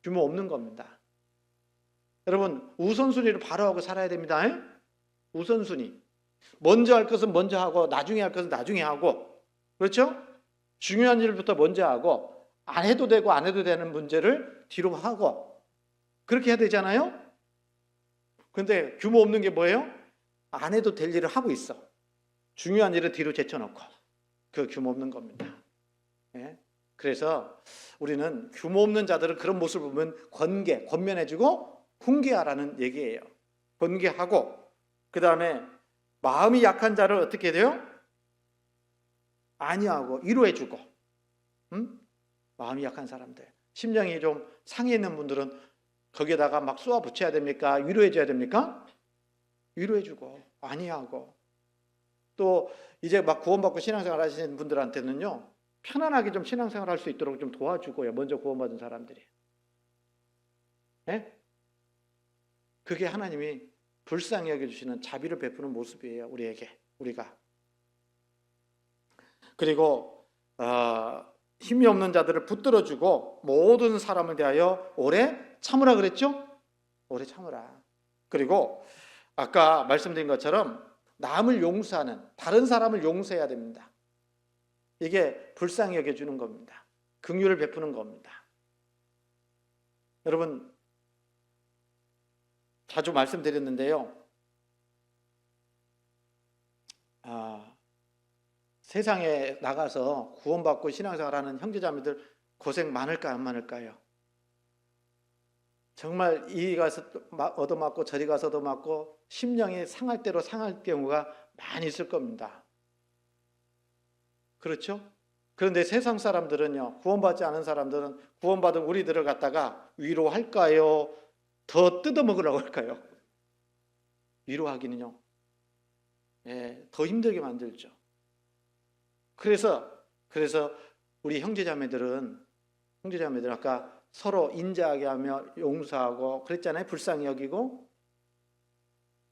규모 없는 겁니다. 여러분, 우선순위를 바로 하고 살아야 됩니다. 우선순위. 먼저 할 것은 먼저 하고 나중에 할 것은 나중에 하고, 그렇죠? 중요한 일부터 먼저 하고 안 해도 되고 안 해도 되는 문제를 뒤로 하고, 그렇게 해야 되잖아요. 그런데 규모 없는 게 뭐예요? 안 해도 될 일을 하고 있어. 중요한 일을 뒤로 제쳐놓고. 그 규모 없는 겁니다. 그래서 우리는 규모 없는 자들은 그런 모습을 보면 권면해주고 훈계하라는 얘기예요. 권계하고, 그 다음에 마음이 약한 자를 어떻게 돼요? 안위하고 위로해주고. 마음이 약한 사람들, 심령이 좀 상해 있는 분들은 거기에다가 막 쏘아 붙여야 됩니까? 위로해줘야 됩니까? 위로해주고 안위하고. 또 이제 막 구원받고 신앙생활 하시는 분들한테는요, 편안하게 좀 신앙생활 할 수 있도록 좀 도와주고요. 먼저 구원받은 사람들이. 네? 그게 하나님이 불쌍히 여겨주시는 자비를 베푸는 모습이에요. 우리가. 그리고 힘이 없는 자들을 붙들어주고 모든 사람을 대하여 오래 참으라 그랬죠? 오래 참으라. 그리고 아까 말씀드린 것처럼 남을 용서하는, 다른 사람을 용서해야 됩니다. 이게 불쌍히 여겨주는 겁니다. 긍휼을 베푸는 겁니다. 여러분, 자주 말씀드렸는데요. 세상에 나가서 구원받고 신앙생활하는 형제자매들 고생 많을까 안 많을까요? 정말 이리 가서 얻어맞고 저리 가서 얻어맞고 심령이 상할 대로 상할 경우가 많이 있을 겁니다. 그렇죠? 그런데 세상 사람들은요, 구원받지 않은 사람들은 구원받은 우리들을 갖다가 위로할까요? 더 뜯어먹으라고 할까요? 위로하기는요, 더 힘들게 만들죠. 그래서 우리 형제자매들은 아까 서로 인자하게 하며 용서하고 그랬잖아요. 불쌍히 여기고.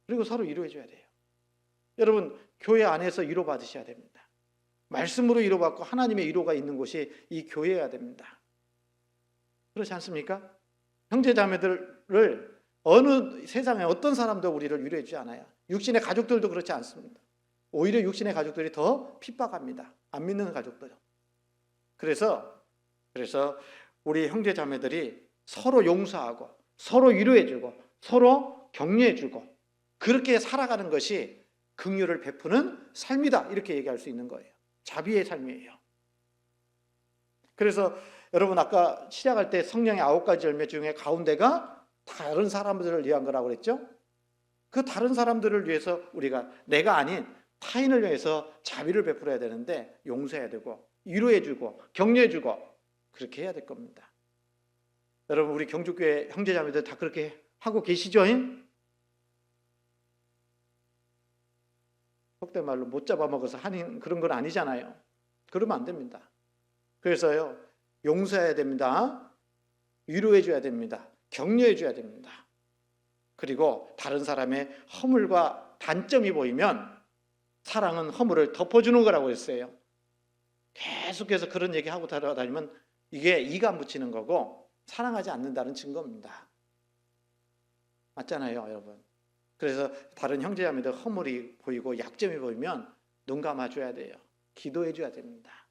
그리고 서로 위로해줘야 돼요. 여러분, 교회 안에서 위로받으셔야 됩니다. 말씀으로 위로받고 하나님의 위로가 있는 곳이 이 교회여야 됩니다. 그렇지 않습니까? 형제자매들을 어느 세상에 어떤 사람도 우리를 위로해주지 않아요. 육신의 가족들도 그렇지 않습니다. 오히려 육신의 가족들이 더 핍박합니다. 안 믿는 가족들. 그래서 우리 형제자매들이 서로 용서하고 서로 위로해주고 서로 격려해주고 그렇게 살아가는 것이 긍휼을 베푸는 삶이다. 이렇게 얘기할 수 있는 거예요. 자비의 삶이에요. 그래서 여러분 아까 시작할 때 성령의 9가지 열매 중에 가운데가 다른 사람들을 위한 거라고 그랬죠? 그 다른 사람들을 위해서 우리가 내가 아닌 타인을 위해서 자비를 베풀어야 되는데 용서해야 되고 위로해주고 격려해주고 그렇게 해야 될 겁니다. 여러분 우리 경주교회 형제자매들 다 그렇게 하고 계시죠? 속된 말로 못 잡아먹어서 하는 그런 건 아니잖아요. 그러면 안 됩니다. 그래서요, 용서해야 됩니다. 위로해줘야 됩니다. 격려해줘야 됩니다. 그리고 다른 사람의 허물과 단점이 보이면 사랑은 허물을 덮어주는 거라고 했어요. 계속해서 그런 얘기하고 다니면 이게 이간 붙이는 거고 사랑하지 않는다는 증거입니다. 맞잖아요, 여러분. 그래서 다른 형제자매들 허물이 보이고 약점이 보이면 눈 감아줘야 돼요. 기도해줘야 됩니다.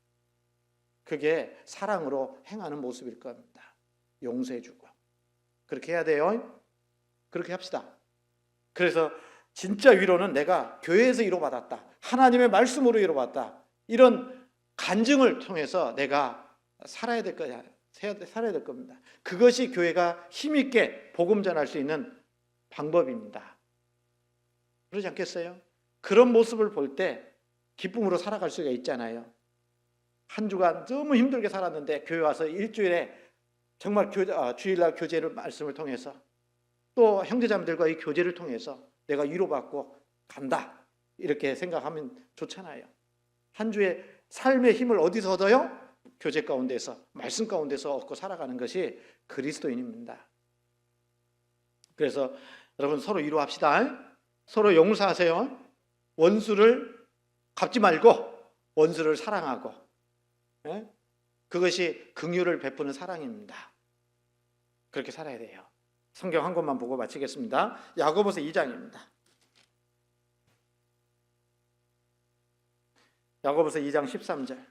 그게 사랑으로 행하는 모습일 겁니다. 용서해주고 그렇게 해야 돼요. 그렇게 합시다. 그래서 진짜 위로는 내가 교회에서 위로받았다, 하나님의 말씀으로 위로받았다, 이런 간증을 통해서 내가 살아야 될 거야. 살아야 될 겁니다. 그것이 교회가 힘있게 복음 전할 수 있는 방법입니다. 그러지 않겠어요? 그런 모습을 볼 때 기쁨으로 살아갈 수가 있잖아요. 한 주간 너무 힘들게 살았는데 교회 와서 일주일에 정말 주일날 교제를 말씀을 통해서 또 형제자매들과의 교제를 통해서 내가 위로받고 간다, 이렇게 생각하면 좋잖아요. 한 주의 삶의 힘을 어디서 얻어요? 교제 가운데서, 말씀 가운데서 얻고 살아가는 것이 그리스도인입니다. 그래서 여러분 서로 위로합시다. 서로 용서하세요. 원수를 갚지 말고 원수를 사랑하고, 그것이 긍휼을 베푸는 사랑입니다. 그렇게 살아야 돼요. 성경 한 권만 보고 마치겠습니다. 야고보서 2장입니다. 야고보서 2장 13절.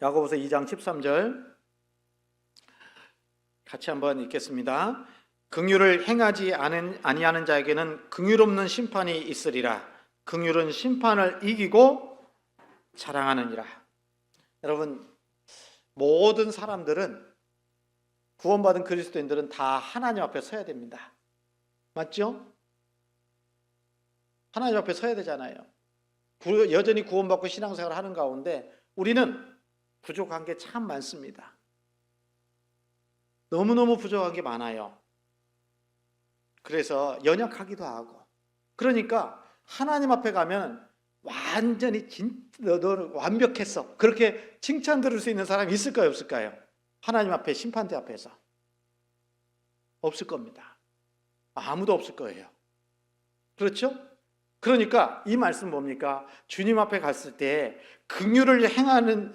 야고보서 2장 13절 같이 한번 읽겠습니다. 긍휼을 행하지 아니하는 자에게는 긍휼 없는 심판이 있으리라. 긍휼은 심판을 이기고 자랑하느니라. 여러분, 모든 사람들은, 구원받은 그리스도인들은 다 하나님 앞에 서야 됩니다. 맞죠? 하나님 앞에 서야 되잖아요. 여전히 구원받고 신앙생활을 하는 가운데 우리는 부족한 게 참 많습니다. 너무너무 부족한 게 많아요. 그래서 연약하기도 하고. 그러니까 하나님 앞에 가면 완전히 너 완벽했어, 그렇게 칭찬 들을 수 있는 사람이 있을까요, 없을까요? 하나님 앞에, 심판대 앞에서 없을 겁니다. 아무도 없을 거예요. 그렇죠? 그러니까 이 말씀 뭡니까? 주님 앞에 갔을 때 긍휼을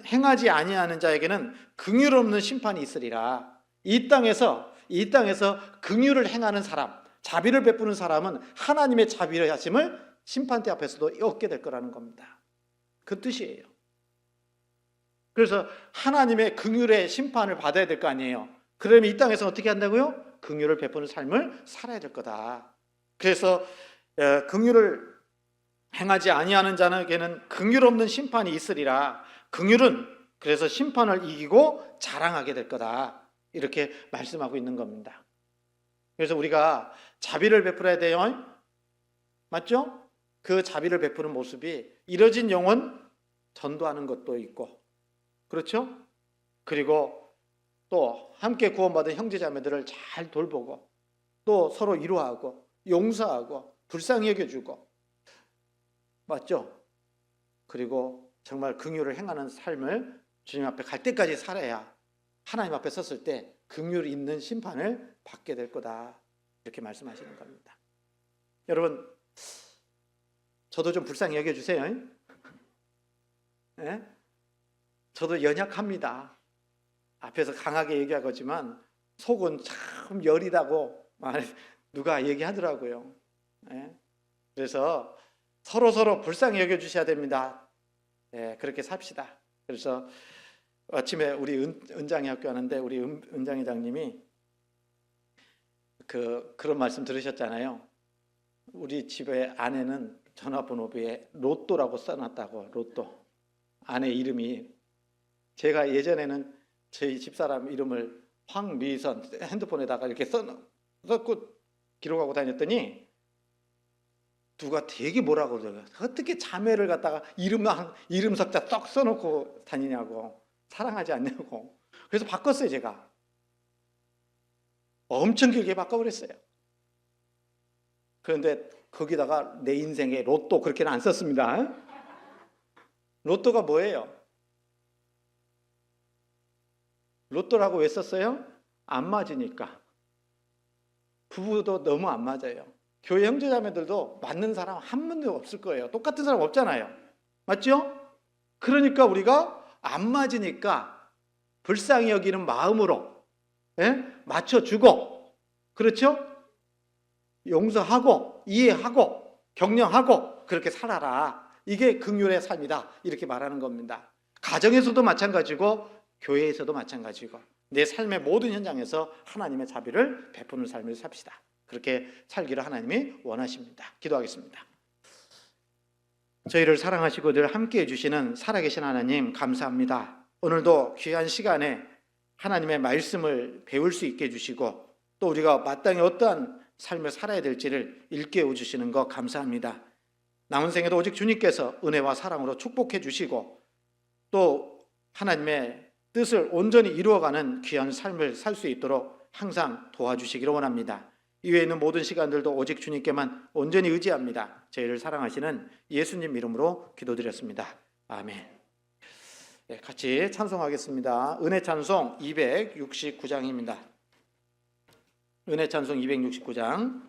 행하지 아니하는 자에게는 긍휼 없는 심판이 있으리라. 이 땅에서 긍휼을 행하는 사람, 자비를 베푸는 사람은 하나님의 자비를 하심을 심판대 앞에서도 얻게 될 거라는 겁니다. 그 뜻이에요. 그래서 하나님의 긍휼의 심판을 받아야 될 거 아니에요. 그러면 이 땅에서 어떻게 한다고요? 긍휼을 베푸는 삶을 살아야 될 거다. 그래서 긍휼을 행하지 아니하는 자에게는 긍휼 없는 심판이 있으리라. 긍휼은 그래서 심판을 이기고 자랑하게 될 거다, 이렇게 말씀하고 있는 겁니다. 그래서 우리가 자비를 베풀어야 돼요. 맞죠? 그 자비를 베푸는 모습이 이뤄진 영혼 전도하는 것도 있고, 그렇죠? 그리고 또 함께 구원받은 형제자매들을 잘 돌보고, 또 서로 위로하고 용서하고 불쌍히 여겨주고, 맞죠? 그리고 정말 긍휼을 행하는 삶을 주님 앞에 갈 때까지 살아야 하나님 앞에 섰을 때 긍휼 있는 심판을 받게 될 거다, 이렇게 말씀하시는 겁니다. 여러분, 저도 좀 불쌍히 여겨주세요. 네? 저도 연약합니다. 앞에서 강하게 얘기하지만 속은 참 여리다고 누가 얘기하더라고요. 네? 그래서 서로 불쌍히 여겨주셔야 됩니다. 네, 그렇게 삽시다. 그래서 아침에 우리 은장이 학교 하는데 우리 은장 회장님이 그런 말씀 들으셨잖아요. 우리 집의 아내는 전화번호부에 로또라고 써놨다고. 로또. 아내 이름이, 제가 예전에는 저희 집사람 이름을 황미선 핸드폰에다가 이렇게 써놓고 기록하고 다녔더니 누가 되게 뭐라고 그러더라고요. 어떻게 자매를 갖다가 이름 석자 떡 써놓고 다니냐고, 사랑하지 않냐고. 그래서 바꿨어요. 제가 엄청 길게 바꿔버렸어요. 그런데 거기다가 내 인생의 로또 그렇게는 안 썼습니다. 로또가 뭐예요? 로또라고 왜 썼어요? 안 맞으니까. 부부도 너무 안 맞아요. 교회 형제자매들도 맞는 사람 한 분도 없을 거예요. 똑같은 사람 없잖아요. 맞죠? 그러니까 우리가 안 맞으니까 불쌍히 여기는 마음으로 맞춰주고, 그렇죠? 용서하고 이해하고 격려하고 그렇게 살아라. 이게 긍휼의 삶이다, 이렇게 말하는 겁니다. 가정에서도 마찬가지고 교회에서도 마찬가지고 내 삶의 모든 현장에서 하나님의 자비를 베푸는 삶을 삽시다. 그렇게 살기를 하나님이 원하십니다. 기도하겠습니다. 저희를 사랑하시고 늘 함께해 주시는 살아계신 하나님, 감사합니다. 오늘도 귀한 시간에 하나님의 말씀을 배울 수 있게 해주시고, 또 우리가 마땅히 어떠한 삶을 살아야 될지를 일깨워 주시는 것 감사합니다. 남은 생에도 오직 주님께서 은혜와 사랑으로 축복해 주시고, 또 하나님의 뜻을 온전히 이루어가는 귀한 삶을 살 수 있도록 항상 도와주시기를 원합니다. 이외에 있는 모든 시간들도 오직 주님께만 온전히 의지합니다. 저희를 사랑하시는 예수님 이름으로 기도드렸습니다. 아멘. 네, 같이 찬송하겠습니다. 은혜 찬송 269장입니다. 은혜 찬송 269장